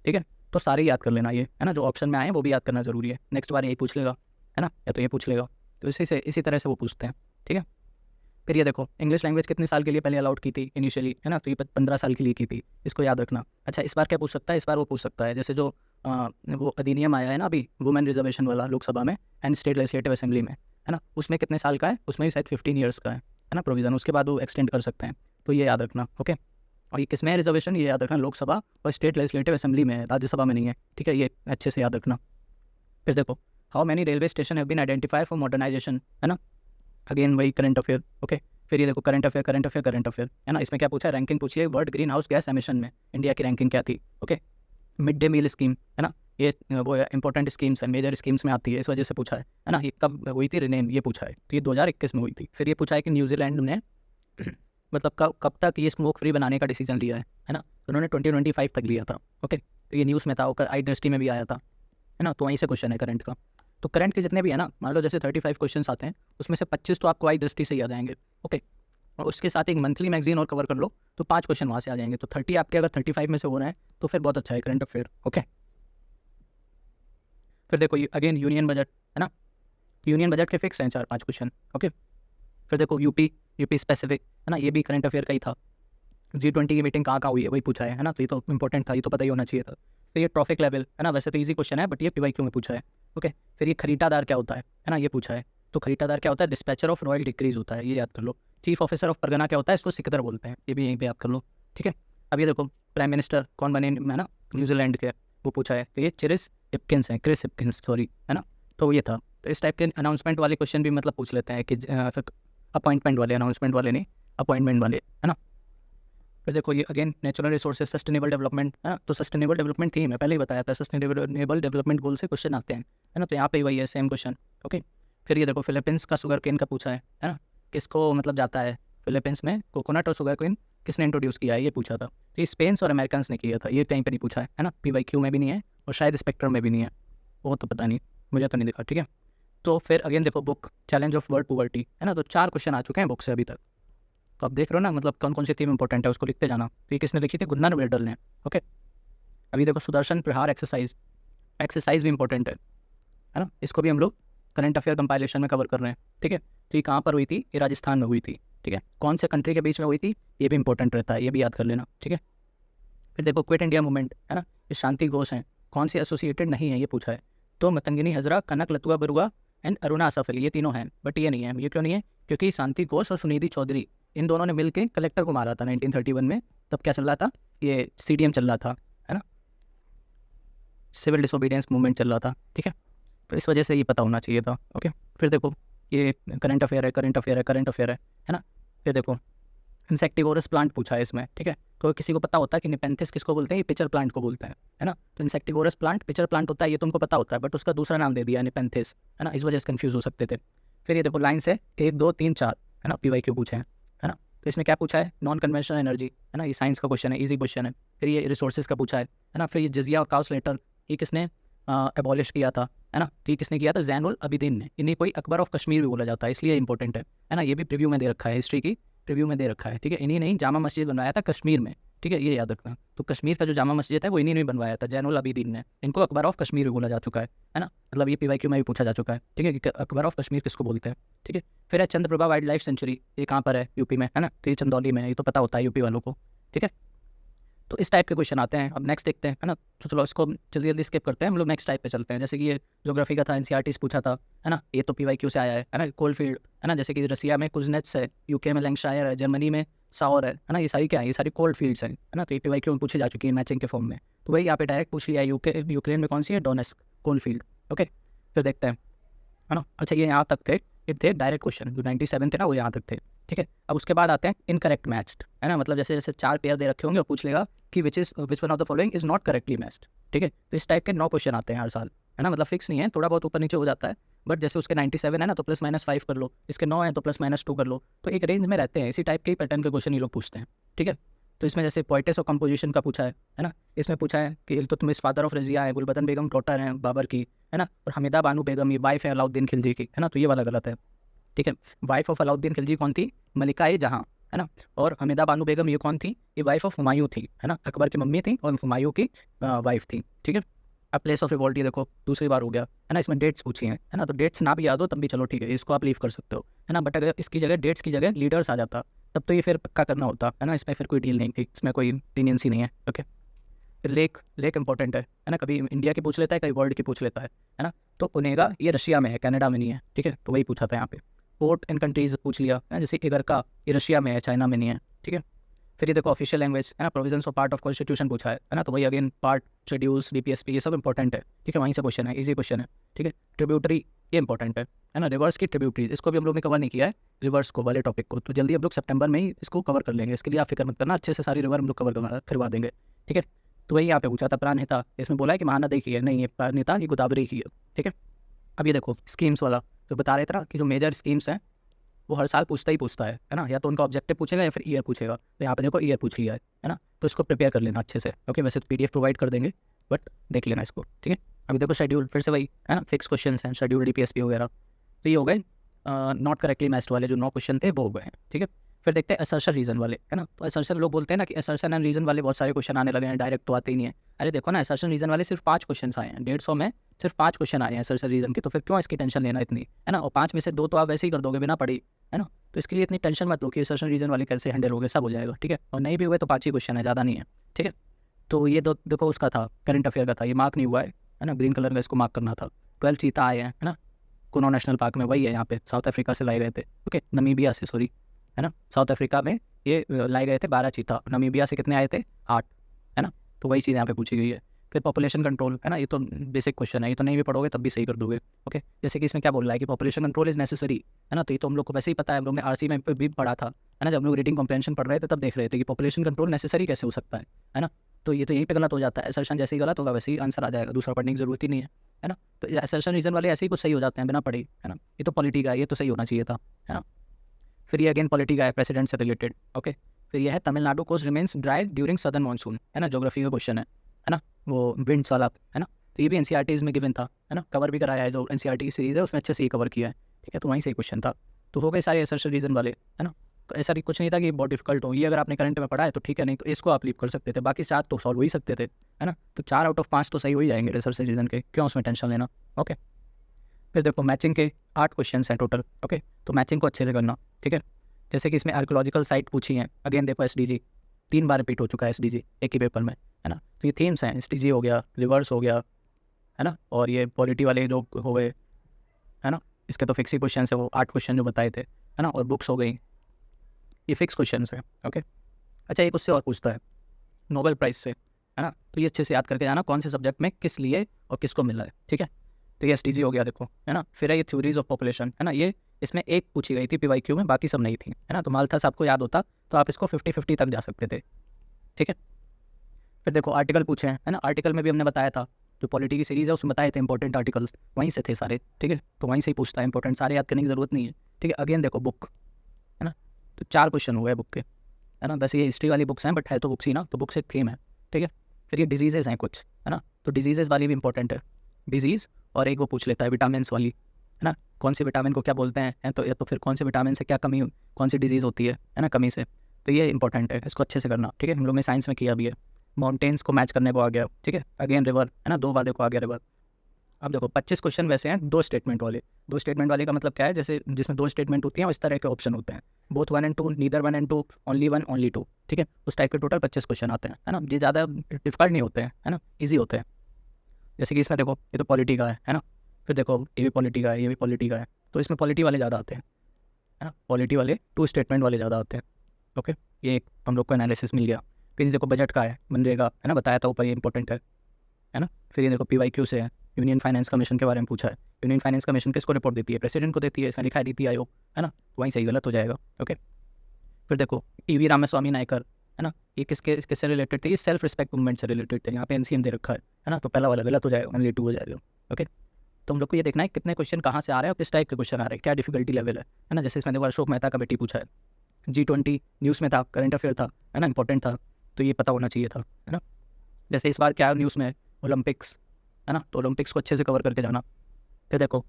ठीक है। तो सारे याद कर लेना ये, है ना। जो ऑप्शन में आए वो भी याद करना जरूरी है, नेक्स्ट बार यही पूछ लेगा, है ना, या तो ये पूछ लेगा। तो इसी तरह से वो पूछते हैं, ठीक है। फिर ये देखो इंग्लिश लैंग्वेज कितने साल के लिए पहले अलाउड की थी इनिशियली, है ना। तो ये 15 साल के लिए की थी, इसको याद रखना। अच्छा इस बार क्या पूछ सकता है, इस बार वो पूछ सकता है जैसे जो वो अधिनियम आया है ना अभी वुमेन रिजर्वेशन वाला लोकसभा में एंड स्टेट लेजिस्लेटिव असेंबली में, है ना। उसमें कितने साल का है, उसमें शायद 15 ईयर्स का है ना प्रोविज़न। उसके बाद वो एक्सटेंड कर सकते हैं, तो ये याद रखना, ओके। और ये किसमें है रिजर्वेशन, ये याद रखना लोकसभा और स्टेट लेजिस्लेटिव असेंबली में है, राज्यसभा में नहीं है, ठीक है। ये अच्छे से याद रखना। फिर देखो how many railway station have been identified for modernisation, है ना। अगेन वही करंट अफेयर, ओके। फिर ये देखो करंट अफेयर, है ना। इसमें क्या पूछा है, रैंकिंग पूछी है world green house gas emission में इंडिया की रैंकिंग क्या थी, okay. Mid day meal scheme, है ना, ये वो इंपॉर्टेंट स्कीम्स है, मेजर स्कीम्स में आती है, इस वजह से पूछा है ना। ये कब हुई थी रिनेम, ये पूछा है, तो ये 2021 में हुई थी। फिर ये पूछा है कि न्यूजीलैंड ने मतलब कब तक ये स्मोक फ्री बनाने का डिसीजन लिया है ना। तो उन्होंने 2025 तक लिया था, ओके। तो ये न्यूज़ में था, आई दृष्टि में भी आया था, है ना। तो वहीं से क्वेश्चन है करंट का। तो करंट के जितने भी है ना, मान लो जैसे 35 क्वेश्चन आते हैं, उसमें से 25 तो आपको आई दृष्टि से याद आएंगे, ओके। और उसके साथ एक मंथली मैगजीन और कवर कर लो तो 5 क्वेश्चन वहाँ से आ जाएंगे। तो 30 आपके अगर 35 में से हो रहे हैं तो फिर बहुत अच्छा है करंट अफेयर, ओके। फिर देखो अगेन यूनियन बजट, है ना। यूनियन बजट के फिक्स हैं 4-5 क्वेश्चन, ओके। फिर देखो यूपी स्पेसिफिक, है ना, ये भी करंट अफेयर का ही था। G20 की मीटिंग कहाँ हुई है वही पूछा है ना। तो ये तो इंपॉर्टेंट था, ये तो पता ही होना चाहिए था। फिर ये ट्रॉफिक लेवल, है ना, वैसे तो ईजी क्वेश्चन है बट ये पीवाईक्यू में पूछा है, ओके। फिर ये खरीदादार क्या होता है ना, ये पूछा है। तो खरीदादार क्या होता है, डिस्पैचर ऑफ रॉयल डिक्रीज होता है, ये याद कर लो। चीफ ऑफिसर ऑफ परगना क्या होता है, इसको सिकदर बोलते हैं, ये भी यहीं पे याद कर लो, ठीक है। अब ये देखो प्राइम मिनिस्टर कौन बने, है ना, न्यूजीलैंड के, वो पूछा है। तो ये क्रिस हिप्किंस, सॉरी, है ना। तो ये था। तो इस टाइप के अनाउंसमेंट वाले क्वेश्चन भी मतलब पूछ लेते हैं कि अपॉइंटमेंट वाले, अनाउंसमेंट वाले नहीं, अपॉइंटमेंट वाले, है ना। फिर देखो ये again natural resources sustainable development, है ना। तो सस्टेनेबल डेवलपमेंट थीम है, पहले ही बताया था, सस्टेनेबल डेवलपमेंट गोल से क्वेश्चन आते हैं, है ना। तो यहाँ पे वही है सेम क्वेश्चन, ओके। फिर ये देखो फिलीपींस का शुगर केन का पूछा है ना, किसको मतलब जाता है फिलीपींस में कोकोनट और शुगर केन किसने इंट्रोड्यूस किया है, ये पूछा था। तो ये स्पेन और अमेरिकन ने किया था, ये कहीं पर नहीं पूछा है ना। पीवाईक्यू में भी नहीं है और शायद स्पेक्ट्रम में भी नहीं है, वो तो पता नहीं, मुझे तो नहीं दिखा, ठीक है। तो फिर अगेन देखो book challenge of world poverty, है ना। तो 4 क्वेश्चन आ चुके हैं बुक से अभी तक। तो आप देख रहे हो ना, मतलब कौन कौन सी थीम इंपॉर्टेंट है उसको लिखते जाना। तो ये किसने लिखी थी, गुन्ना वेडल ने, ओके। अभी देखो सुदर्शन प्रहार एक्सरसाइज भी इंपॉर्टेंट है ना। इसको भी हम लोग करंट अफेयर कंपाइलेशन में कवर कर रहे हैं, ठीक है। तो ये कहाँ पर हुई थी, ये राजस्थान में हुई थी, ठीक है। कौन से कंट्री के बीच में हुई थी, ये भी इंपॉर्टेंट रहता है, ये भी याद कर लेना, ठीक है। फिर देखो क्विट इंडिया मूवमेंट, है ना, ये शांति घोष हैं, कौन सी एसोसिएटेड नहीं है, ये पूछा है। तो मतंगिनी हजरा, कनक लतुआ बरुआ एंड अरुणा असफ अली, ये तीनों हैं, बट ये नहीं है। ये क्यों नहीं है, क्योंकि शांति घोष और सुनिधि चौधरी इन दोनों ने मिलकर कलेक्टर को मारा था 1931 में। तब क्या चल रहा था, ये CDM चल रहा था, है ना, सिविल डिसोबीडियंस मूवमेंट चल रहा था, ठीक है। तो इस वजह से ये पता होना चाहिए था, ओके। फिर देखो ये करंट अफेयर है ना। फिर देखो इंसेक्टिवोरस प्लांट पूछा है इसमें, ठीक है। तो किसी को पता होता है कि निपेंथिस किसको बोलते हैं, ये पिचर प्लांट को बोलते हैं, है ना। तो इंसेक्टिवोरस प्लांट पिचर प्लांट होता है, ये तुमको पता होता है, बट उसका दूसरा नाम दे दिया निपेंथिस, है ना, इस वजह से कन्फ्यूज हो सकते थे। फिर ये देखो लाइन से 1, 2, 3, 4, है ना, PYQ पूछे हैं, है ना। तो इसमें क्या पूछा है, नॉन कन्वेंशनल एनर्जी, है ना, ये साइंस का क्वेश्चन है, ईजी क्वेश्चन है। फिर ये रिसोर्सेज का पूछा है ना। फिर ये जजिया और काउस लेटर, ये किसने एबॉलिश किया था, है ना। तो ये किसने किया था, जैनुल अबिदीन ने। इन्हें कोई अकबर ऑफ कश्मीर भी बोला जाता है, इसलिए इंपॉर्टेंट है ना। ये भी प्रीव्यू में दे रखा है, हिस्ट्री की प्रीव्यू में दे रखा है, ठीक है। इन्हीं नहीं जामा मस्जिद बनवाया था कश्मीर में, ठीक है, ये याद रखना। तो कश्मीर का जो जामा मस्जिद है वो इन्हीं ने बनवाया था, जैनुल अबिदीन ने। इनको अकबर ऑफ कश्मीर भी बोला जा चुका है ना। मतलब ये PYQ में भी पूछा जा चुका है, ठीक है, कि अकबर ऑफ कश्मीर किसको बोलते हैं, ठीक है। फिर है चंद्रप्रभा वाइल्ड लाइफ सेंचुरी, ये कहाँ पर है, यूपी में, है ना। तो ये चंदौली में है, ये तो पता होता है यूपी वालों को, ठीक है। तो इस टाइप के क्वेश्चन आते हैं। अब नेक्स्ट देखते हैं, है ना। तो चलो इसको जल्दी जल्दी स्किप करते हैं, हम लोग नेक्स्ट टाइप पे चलते हैं। जैसे कि ये ज्योग्राफी का था, NCERT पूछा था, है ना। ये तो PYQ से आया है ना। कोलफील्ड, है ना, जैसे कि रसिया में कुजनेट्स है, UK में लैंकशायर है, जर्मनी में सावर है ना। ये सारी क्या है, ये सारी कोल्ड फील्ड्स हैं, है ना। तो ये PYQ में पूछी जा चुकी है मैचिंग के फॉर्म में। तो वही यहाँ पे डायरेक्ट पूछ लिया है, यूक्रेन में कौन सी है, डोनेस्क कोल फील्ड, ओके, फिर देखते हैं, है ना। अच्छा, ये यहाँ तक थे, ये थे डायरेक्ट क्वेश्चन, जो 97 थे ना वो यहाँ तक थे, ठीक है। अब उसके बाद आते हैं इनकरेक्ट मैच्ड, है ना, मतलब जैसे जैसे 4 पेयर दे रखे होंगे और पूछ लेगा कि which one of the following is not correctly matched, ठीक है। तो इस टाइप के 9 क्वेश्चन आते हैं हर साल, है ना, मतलब फिक्स नहीं है, थोड़ा बहुत ऊपर नीचे हो जाता है, बट जैसे उसके 97 है ना तो ±5 कर लो, इसके 9 है तो +-2 कर लो, तो एक रेंज में रहते हैं। इसी टाइप के पैटर्न के क्वेश्चन ये लोग पूछते हैं, ठीक है। तो इसमें जैसे पोइटेस और कंपोजिशन का पूछा है ना, इसमें पूछा है कि इल्तुतमिश फादर ऑफ रजिया है, गुलबदन बेगम डॉटर हैं बाबर की, है ना, और हमीदा बानू बेगम ये वाइफ है अलाउद्दीन खिलजी की, है ना, तो ये वाला गलत है, ठीक है। वाइफ ऑफ अलाउद्दीन खिलजी कौन थी? मलिका जहाँ, है ना, और हमीदा बानू बेगम ये कौन थी? ये वाइफ ऑफ हुमायूं थी, है ना, अकबर की मम्मी थी और हुमायूं की वाइफ थी, ठीक है। अब प्लेस ऑफ रिवॉल्ट ये देखो दूसरी बार हो गया, है ना, इसमें डेट्स पूछी हैं, है ना, तो डेट्स ना भी याद हो तब भी चलो ठीक है, इसको आप लीव कर सकते हो, है ना, बट अगर इसकी जगह डेट्स की जगह लीडर्स आ जाता तब तो ये फिर पक्का करना होता, है ना, इसमें फिर कोई डील नहीं थी, इसमें कोई लीनियंसी नहीं है, ओके। फिर लेक इंपॉर्टेंट है ना, कभी इंडिया की पूछ लेता है, कभी वर्ल्ड की पूछ लेता है ना, तो उनेगा ये रशिया में है, कनाडा में नहीं है, ठीक है, तो वही पूछा था यहाँ पे। पोर्ट एंड कंट्रीज पूछ लिया, है जैसे इधर का ये रशिया में है, चाइना में नहीं है, ठीक है। फिर ये देखो ऑफिशियल लैंग्वेज, है ना, provisions of part of constitution पूछा है ना, तो वही अगेन पार्ट, शेड्यूल्स, डीपीएसपी ये सब इंपॉर्टेंट है, ठीक है, वहीं से क्वेश्चन है, इजी क्वेश्चन है, ठीक है। ट्रिब्यूटरी ये इंपॉर्टेंट है ना, रिवर्स की ट्रिब्यूटरी, इसको भी हम लोग ने कवर नहीं किया है, रिवर्स को वाले टॉपिक को, तो जल्दी हम लोग सितंबर में ही इसको कवर कर लेंगे, इसके लिए आप फिक्र मत करना, अच्छे से सारी रिवर हम लोग कवर करवा देंगे, ठीक है। तो वही यहाँ पे पूछा था प्राणहिता, इसमें बोला है कि महानदी की है, नहीं ये प्राणहिता ये गोदावरी की है, ठीक है। अब ये देखो स्कीम्स वाला, तो बता रहे थे ना कि जो मेजर स्कीम्स हैं वो हर साल पूछता है ना, या तो उनका ऑब्जेक्टिव पूछेगा या फिर ईयर पूछेगा, तो यहाँ पे देखो ईयर पूछ लिया है ना, तो इसको प्रिपेयर कर लेना अच्छे से, ओके। वैसे तो PDF प्रोवाइड कर देंगे, बट देख लेना इसको, ठीक है। अभी देखो शेड्यूल फिर से वही है ना, फिक्स क्वेश्चन हैं, शेड्यूल DPSP वगैरह, तो ये हो गए नॉट करेक्टली मैच्ड वाले जो 9 क्वेश्चन थे वो हो गए हैं, ठीक है। फिर देखते हैं असर्शन रीजन वाले, है ना, तो असर्शन लोग बोलते हैं ना कि असर्शन एंड रीजन वाले बहुत सारे क्वेश्चन आने लगे हैं, डायरेक्ट तो आते ही नहीं है। अरे देखो ना, असर्शन रीजन वाले सिर्फ 5 क्वेश्चन आए हैं, 150 में सिर्फ 5 क्वेश्चन आए हैं असर्शन रीजन के, तो फिर क्यों इसकी टेंशन लेना इतनी, है ना, और 5 में से 2 तो आप वैसे ही कर दोगे बिना पढ़ी, है ना, तो इसके लिए इतनी टेंशन मत लो कि असर्शन रीजन वाले कैसे हैंडल हो गए, सब हो जाएगा, ठीक है। और नहीं भी हुए तो 5 ही क्वेश्चन है, ज़्यादा नहीं है, ठीक है। तो ये देखो उसका था करंट अफेयर का था, ये मार्क नहीं हुआ है ना, ग्रीन कलर का इसको मार्क करना था। 12 चीता आए हैं, है ना, कुनो नेशनल पार्क में, वही है यहाँ पे, साउथ अफ्रीका से लाए गए थे, ओके, नमीबिया से, सॉरी, है ना, साउथ अफ्रीका में ये लाए गए थे 12 चीता, नमीबिया से कितने आए थे? 8, है ना, तो वही चीज़ यहाँ पे पूछी गई है। फिर पॉपुलेशन कंट्रोल, है ना, ये तो बेसिक क्वेश्चन है, ये तो नहीं भी पढ़ोगे तब भी सही कर दोगे, ओके। जैसे कि इसमें क्या बोल रहा है कि पॉपुलेशन कंट्रोल इज नेसेसरी, है ना, तो ये तो हम लोग को वैसे ही पता है, हम लोग ने RC में भी पढ़ा था, है ना, जब हम लोग रीडिंग कॉम्प्रेंशन पढ़ रहे थे तब देख रहे थे कि पॉपुलेशन कंट्रोल नेसेसरी कैसे हो सकता है ना, तो ये तो यहीं पे गलत हो जाता है, असर्शन जैसे ही गलत होगा वैसे ही आंसर आ जाएगा, दूसरा पढ़ने की जरूरत ही नहीं है ना, तो असर्शन रीजन वाले ऐसे ही कुछ सही हो जाते हैं बिना पढ़े, है ना, ये तो पॉलिटी का है, ये तो सही होना चाहिए था, है ना। फिर ये अगेन पॉलिटी का है, प्रेसिडेंट से रिलेटेड, ओके। फिर ये है Tamil Nadu coast remains dry during southern monsoon, है ना, ज्योग्राफी का क्वेश्चन है ना, वो विंड्स वाला, है ना, तो ये भी NCERT में गिवन था, है ना, कवर भी कराया है, जो NCERT की सीरीज़ है उसमें अच्छे से ही कवर किया है, ठीक है, तो वहीं से ही क्वेश्चन था। तो हो गए सारे असर्शन रीजन वाले, है ना, तो ऐसा कुछ नहीं था कि बहुत डिफिकल्ट हो, ये अगर आपने करंट में पढ़ा है तो ठीक है, नहीं तो इसको आप लीव कर सकते थे, बाकी 7 तो सॉल्व हो ही सकते थे, है ना, तो 4 आउट ऑफ 5 तो सही हो ही जाएंगे रिसर्च रीजन के, क्यों उसमें टेंशन लेना, ओके। फिर देखो मैचिंग के 8 क्वेश्चन हैं टोटल, ओके, तो मैचिंग को अच्छे से करना, ठीक है। जैसे कि इसमें आर्कोलॉजिकल साइट पूछी है, अगेन देखो SDG 3 बार रिपीट हो चुका है, SDG एक ही पेपर में, है ना, तो ये थीम्स हैं, SDG हो गया, रिवर्स हो गया, है ना, और ये पॉलिटी वाले जो हो गए, है ना, इसके तो फिक्स ही क्वेश्चन है, वो 8 क्वेश्चन जो बताए थे, है ना, और बुक्स हो गई, ये फिक्स क्वेश्चन है, ओके। अच्छा, एक उससे और पूछता है नोबेल प्राइज से, है ना, तो ये अच्छे से याद करके जाना कौन से सब्जेक्ट में किस लिए और किसको मिला है, ठीक है। तो ये SDG हो गया देखो, है ना। फिर है ये थ्योरीज ऑफ पॉपुलेशन, है ना, ये इसमें एक पूछी गई थी PYQ में, बाकी सब नहीं थी, है ना, तो मालथस आपको याद होता तो आप इसको 50-50 तक जा सकते थे, ठीक है। फिर देखो आर्टिकल पूछे हैं, है ना, आर्टिकल में भी हमने बताया था, जो पॉलिटी की सीरीज़ है उसमें बताए थे इंपॉर्टेंट आर्टिकल्स, वहीं से थे सारे, ठीक है, तो वहीं से ही पूछता है, इंपॉर्टेंट सारे याद करने की ज़रूरत नहीं है, ठीक है। अगेन देखो बुक, है ना, तो 4 क्वेश्चन हो गए बुक के, है ना, वैसे ये हिस्ट्री वाली बुक्स हैं बट है तो बुक्स ही ना, तो बुक्स एक थीम है, ठीक है। फिर ये डिजीज़ेज़ हैं कुछ, है ना, तो डिजीज़ेज़ वाली भी इंपॉर्टेंट है, डिजीज़, और एक वो पूछ लेता है विटामिन वाली, है ना, कौन से विटामिन को क्या बोलते हैं, तो या तो फिर कौन से विटामिन से क्या कमी, कौन सी डिजीज़ होती है ना, कमी से, तो ये इंपॉर्टेंट है, इसको अच्छे से करना, ठीक है, हम लोग ने साइंस में किया भी है। माउंटेन्स को मैच करने को आ गया, ठीक है, अगेन रिवर, है ना, 2 बार देखो आ गया रिवर। अब देखो 25 क्वेश्चन वैसे हैं 2 स्टेटमेंट वाले, 2 स्टेटमेंट वाले का मतलब क्या है, जैसे जिसमें 2 स्टेटमेंट होती हैं उस तरह के ऑप्शन होते हैं, both 1 and 2, neither 1 and 2, only 1 only 2, ठीक है, उस टाइप के टोटल 25 क्वेश्चन आते हैं, है ना, ये ज़्यादा डिफिकल्ट नहीं होते हैं, है ना, ईजी होते हैं। जैसे कि इसमें देखो ये तो पॉलिटी का है ना, फिर देखो ये भी पॉलिटी का है, ये भी पॉलिटी का है, तो इसमें पॉलिटी वाले ज़्यादा आते हैं, है ना, पॉलिटी वाले 2 स्टेटमेंट वाले ज़्यादा आते हैं, ओके, ये एक हम लोग को एनालिसिस मिल गया। फिर देखो बजट का है, मनरेगा, है ना, बताया था ऊपर, ये इंपॉर्टेंट है ना। फिर ये देखो PYQ से है यूनियन फाइनेंस कमीशन के बारे में पूछा है। यूनियन फाइनेंस कमीशन किसको रिपोर्ट देती है? प्रेसिडेंट को देती है, इसमें लिखा है नीति आयोग, है ना, वहीं सही गलत हो जाएगा। ओके, फिर देखो टी.वी. रामास्वामी नायकर, है ना, ये किससे रिलेटेड थे? ये सेल्फ रिस्पेक्ट मूवमेंट से रिलेटेड थे। यहाँ पे एनसीएम दे रखा है ना, तो पहला वाला गलत हो जाएगा, ओनली 2 हो जाएगा। ओके, तो हम लोग को ये देखना है कितने क्वेश्चन कहाँ से आ रहे हैं और किस टाइप के क्वेश्चन आ रहे हैं, क्या डिफिकल्टी लेवल है ना। जैसे इसमें देखो अशोक मेहता का बेटी पूछा है, G20 न्यूज़ में था, करंट अफेयर था, है ना, इंपॉर्टेंट था, तो ये पता होना चाहिए था, है ना। जैसे इस बार क्या न्यूज़ में है, ओलंपिक्स, है ना, तो ओलंपिक्स को अच्छे से कवर करके जाना। फिर देखो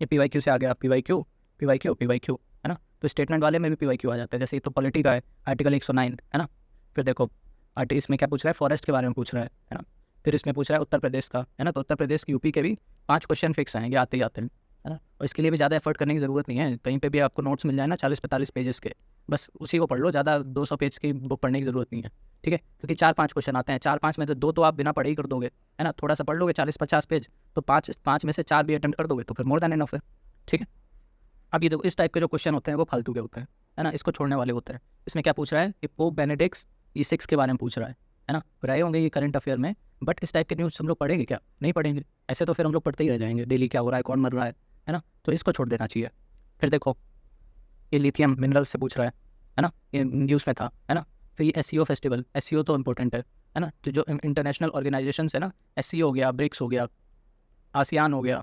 ये PYQ से आ गया, PYQ, है ना, तो स्टेटमेंट वाले में भी PYQ आ जाता है। जैसे ये तो पॉलिटी का है, आर्टिकल 109, है ना। फिर देखो इसमें क्या पूछ रहा है? फॉरेस्ट के बारे में पूछ रहा है ना। फिर इसमें पूछ रहा है उत्तर प्रदेश का, है ना, तो उत्तर प्रदेश की, यूपी के भी 5 क्वेश्चन फिक्स आएंगे आते ही आते हैं, है ना। और इसके लिए भी ज़्यादा एफर्ट करने की ज़रूरत नहीं है, कहीं पे भी आपको नोट्स मिल जाए ना 40-45 पेजेस के, बस उसी को पढ़ लो, ज़्यादा 200 पेज की बुक पढ़ने की ज़रूरत नहीं है, ठीक है, क्योंकि 4-5 क्वेश्चन आते हैं, 4-5 में से 2 तो आप बिना पढ़े ही कर दोगे, है ना, थोड़ा सा पढ़ लोगे 40-50 पेज, तो 5 में से 4 भी अटेम्प्ट कर दोगे तो फिर मोर देन इनफ है, ठीक है। अब ये देखो इस टाइप के जो क्वेश्चन होते हैं वो फालतू के होते हैं, है ना, इसको छोड़ने वाले होते हैं। इसमें क्या पूछ रहा है? ये पोप बेनेडिक्ट ये 6 के बारे में पूछ रहा है ना, रहे होंगे ये करंट अफेयर में, बट इस टाइप के न्यूज़ हम लोग पढ़ेंगे क्या? नहीं पढ़ेंगे, ऐसे तो फिर हम लोग पढ़ते ही रह जाएंगे, डेली क्या हो रहा है, कौन मर रहा है ना, तो इसको छोड़ देना चाहिए। फिर देखो ये लिथियम मिनरल्स से पूछ रहा है ना, ये न्यूज़ में था, है ना। फिर ये SCO फेस्टिवल, SCO तो इंपॉर्टेंट है ना, तो जो इंटरनेशनल ऑर्गेनाइजेशन है ना, SCO हो गया, ब्रिक्स हो गया, आसियान हो गया,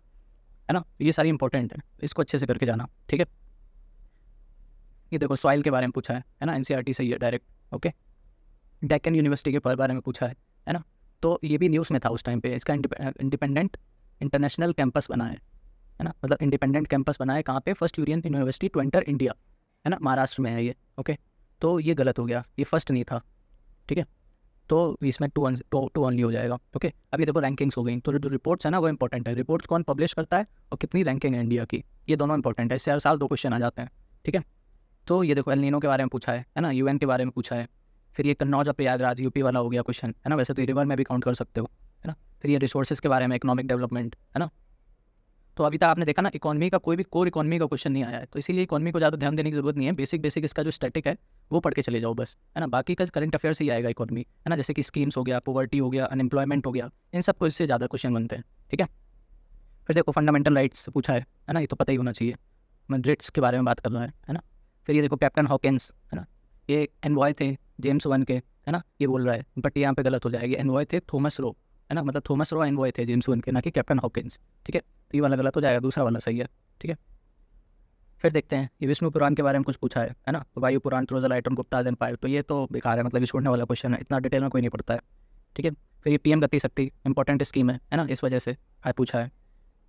है ना, ये सारी इंपॉर्टेंट है, इसको अच्छे से करके जाना, ठीक है। ये देखो सॉइल के बारे में पूछा है ना, NCERT से ही है डायरेक्ट। ओके, डेक्कन यूनिवर्सिटी के बारे में पूछा है ना, तो ये भी न्यूज़ में था उस टाइम पे। इसका इंडिपेंडेंट इंटरनेशनल कैंपस बना है ना, मतलब इंडिपेंडेंट कैंपस बना है कहाँ पे? First union university to enter India, है ना, महाराष्ट्र में है ये। ओके, तो ये गलत हो गया, ये फर्स्ट नहीं था, ठीक है, तो इसमें 2 ओनली हो जाएगा। ओके, अब ये देखो रैंकिंग्स हो गई, तो जो रिपोर्ट्स है ना वो इंपॉर्टेंट है, रिपोर्ट्स कौन पब्लिश करता है और कितनी रैंकिंग है इंडिया की, ये दोनों इंपॉर्टेंट है, इससे हर साल 2 क्वेश्चन आ जाते हैं, ठीक है। तो ये देखो एल नीनो के बारे में पूछा है ना, UN के बारे में पूछा है। फिर ये कन्नौज और प्रयागराज यूपी वाला हो गया क्वेश्चन, है ना, वैसे तो रिवर में भी काउंट कर सकते हो, है ना। फिर ये रिसोर्सेज के बारे में, इकोनॉमिक डेवलपमेंट, है ना। तो अभी तक आपने देखा ना इकोनॉमी का कोई भी कोर इकोनॉमी का क्वेश्चन नहीं आया है, तो इसीलिए इकोनॉमी को ज़्यादा ध्यान देने की जरूरत नहीं है, बेसिक इसका जो स्टैटिक है वो पढ़ के चले जाओ बस, है ना। बाकी का करंट अफेयर से ही आएगा इकोनॉमी, है ना, जैसे कि स्कीम्स हो गया, पॉवर्टी हो गया, अनएम्प्लॉयमेंट हो गया, इन सब को इससे ज़्यादा क्वेश्चन बनते हैं, ठीक है। फिर देखो फंडामेंटल राइट्स पूछा है ना, ये तो पता ही होना चाहिए, मैंडेट्स के बारे में बात कर रहा है ना। फिर ये देखो कैप्टन हॉकिंस, है ना, ये एनवॉय थे जेम्स वन के, है ना, ये बोल रहा है, बट यहाँ पे गलत हो जाएगी, एनवॉय थे थॉमस रो, है ना, मतलब थॉमस रो एनवॉय थे जेम्स वन के, ना कि कैप्टन हॉकिंस, ठीक है, तो ये वाला गलत हो जाएगा, दूसरा वाला सही है, ठीक है। फिर देखते हैं ये विष्णु पुराण के बारे में कुछ पूछा है ना, वायु पुराण, ट्रोजलाइटन, गुप्ताज एम्पायर, तो ये तो बेकार है, मतलब ये छोड़ने वाला क्वेश्चन है, इतना डिटेल में कोई नहीं पढ़ता है, ठीक है। फिर ये PM गति शक्ति इंपॉर्टेंट स्कीम है ना, इस वजह से पूछा है।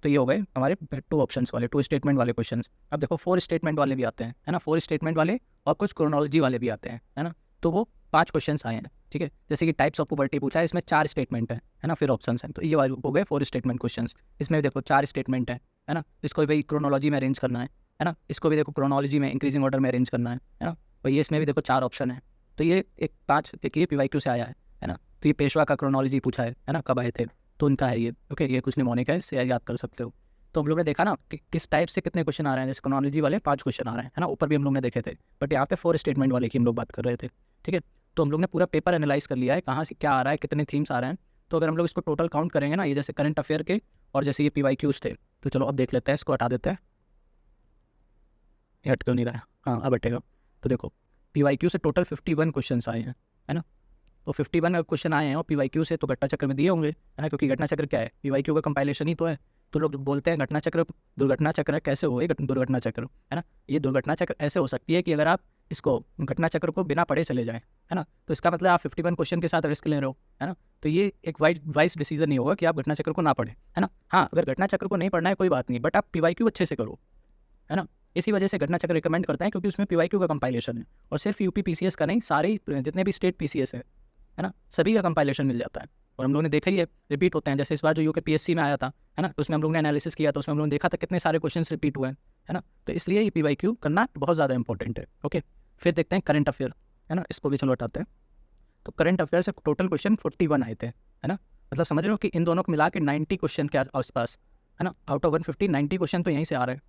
तो ये हो गए हमारे 2 ऑप्शंस वाले, 2 स्टेटमेंट वाले क्वेश्चंस। अब देखो 4 स्टेटमेंट वाले भी आते हैं, है ना, 4 स्टेटमेंट वाले और कुछ क्रोनोलॉजी वाले भी आते हैं, है ना, तो वो 5 क्वेश्चंस आए हैं, ठीक है। जैसे कि टाइप्स ऑफ पॉवर्टी पूछा है, इसमें 4 स्टेटमेंट है ना, फिर ऑप्शंस हैं, तो ये वाले हो गए 4 स्टेटमेंट क्वेश्चंस। इसमें भी देखो 4 स्टेटमेंट है ना, इसको भी क्रोनोलॉजी में अरेंज करना है ना, इसको भी देखो क्रोनोलॉजी में इंक्रीजिंग ऑर्डर में अरेंज करना है ना, और ये इसमें भी देखो 4 ऑप्शन है, तो ये एक 5 एक ये PYQ से आया है ना। तो ये पेशवा का क्रोनोलॉजी पूछा है ना, कब आए थे, तो उनका है ये। ओके, ये कुछ निमोनिक है, इससे याद कर सकते हो। तो हम लोग ने देखा ना कि किस टाइप से कितने क्वेश्चन आ रहे हैं, जैसे क्रोनोलॉजी वाले 5 क्वेश्चन आ रहे हैं, है ना, ऊपर भी हम लोग ने देखे थे, बट यहाँ पे 4 स्टेटमेंट वाले की हम लोग बात कर रहे थे, ठीक है। तो हम लोग ने पूरा पेपर एनालाइज कर लिया है, कहाँ से क्या आ रहा है, कितने थीम्स आ रहे हैं। तो अगर हम लोग इसको टोटल काउंट करेंगे ना, ये जैसे करंट अफेयर के और जैसे ये PYQs थे, तो चलो अब देख लेते हैं, इसको हटा देते हैं, ये हट क्यों नहीं रहा है, हाँ अब हटेगा। तो देखो PYQ से टोटल 51 क्वेश्चन आए हैं, है ना, तो 51 क्वेश्चन आए हैं और PYQ से तो घटना चक्र में दिए होंगे, है ना, क्योंकि घटना चक्र क्या है, PYQ का कंपाइलेशन ही तो है। तो लोग बोलते हैं घटना चक्र, दुर्घटना चक्र कैसे हो, दुर्घटना चक्र, है ना, ये दुर्घटना चक्र ऐसे हो सकती है कि अगर आप इसको घटना चक्र को बिना पढ़े चले जाएं, है ना, तो इसका मतलब आप 51 क्वेश्चन के साथ रिस्क ले रहे हो, है ना। तो ये एक वाइज डिसीजन नहीं होगा कि आप घटना चक्र को ना पढ़ें, है ना। हाँ, अगर घटना चक्र को नहीं पढ़ना है कोई बात नहीं, बट आप PYQ अच्छे से करो, है ना। इसी वजह से घटना चक्र रिकमेंड करते हैं, क्योंकि उसमें PYQ का कंपाइलेशन है, और सिर्फ UP PCS का नहीं, सारे जितने भी स्टेट PCS है ना, सभी का कंपाइलेशन मिल जाता है। और हम लोगों ने देखा ही है, रिपीट होते हैं, जैसे इस बार जो UK PSC में आया था, है ना, उसमें हम लोग ने एनालिसिस किया, तो उसमें हम लोगों ने देखा था कितने सारे क्वेश्चन रिपीट हुए हैं, है ना। तो इसलिए ये PYQ करना बहुत ज़्यादा इंपॉर्टेंट है। ओके, फिर देखते हैं करंट अफेयर, है ना, इसको भी चलो हटाते हैं। तो करंट अफेयर से टोटल क्वेश्चन 41 आए थे, है ना, मतलब समझ रहे हो कि इन दोनों को मिला के 90 क्वेश्चन के आसपास, है ना, आउट ऑफ 150 90 क्वेश्चन तो यहीं से आ रहे हैं।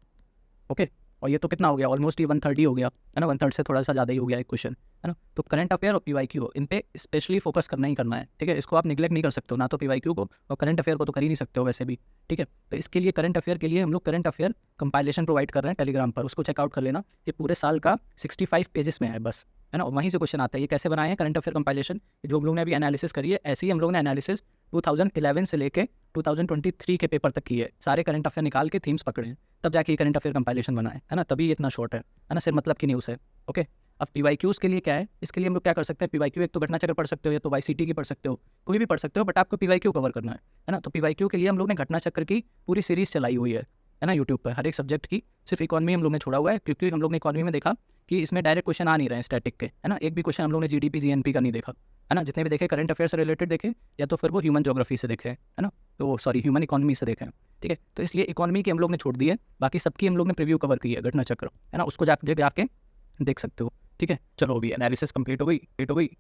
ओके, और ये तो कितना हो गया, ऑलमोस्ट ये 1/3 ही हो गया है ना, 1/3 से थोड़ा सा ज़्यादा ही हो गया एक क्वेश्चन, है ना। तो करंट अफेयर और पीवाईक्यू इन पे स्पेशली फोकस करना ही करना है, ठीक है। इसको आप निगलेक्ट नहीं कर सकते हो, ना तो पीवाईक्यू को और करंट अफेयर को तो कर ही नहीं सकते हो वैसे भी, ठीक है। तो इसके लिए करंट अफेयर के लिए हम लोग करंट अफेयर कंपाइलेशन प्रोवाइड कर रहे हैं टेलीग्राम पर, उसको चेकआउट कर लेना। ये पूरे साल का 65 पेजेस में है बस, है ना। वहीं से क्वेश्चन आता है। ये कैसे बनाए हैं करंट अफेयर कंपाइलेशन, जो हम लोग ने अभी एनालिसिस करी है, ऐसे ही हम लोग ने एनालिसिस 2011 से लेके 2023 के पेपर तक की है। सारे करंट अफेयर निकाल के थीम्स पकड़े हैं, तब जाके करंट अफेयर कंपाइलेशन बना है ना। तभी ये इतना शॉर्ट है ना, सिर्फ मतलब की न्यूज़ है। ओके, अब पीवाईक्यूज़ के लिए क्या है, इसके लिए हम लोग क्या कर सकते हैं। पीवाईक्यू एक तो घटना चक्र पढ़ सकते हो, या तो वाईसीटी की पढ़ सकते हो, कोई भी पढ़ सकते हो, बट आपको पीवाईक्यू कवर करना है ना। तो पीवाईक्यू के लिए हम लोग ने घटना चक्र की पूरी सीरीज़ चलाई हुई है ना यूट्यूब पर, हर एक सब्जेक्ट की। सिर्फ इकॉनमी हम लोग ने छोड़ा हुआ है, क्योंकि हम लोग ने इकॉनमी में देखा कि इसमें डायरेक्ट क्वेश्चन आ नहीं रहे हैं स्टैटिक के, है ना। एक भी क्वेश्चन हम लोग ने जीडीपी जीएनपी का नहीं देखा, है ना। जितने भी देखे करंट अफेयर से रिलेटेड देखे, या तो फिर वो ह्यूमन ज्योग्राफी से देखे, है ना। तो सॉरी, ह्यूमन इकॉनमी से देखे, ठीक है। तो इसलिए इकॉनमी की हम लोग ने छोड़ दी है, बाकी सबकी हम लोग ने प्रीव्यू कवर की है घटना चक्र, है ना। उसको जाके देख सकते हो, ठीक है। चलो, अभी एनालिसिस कंप्लीट हो गई।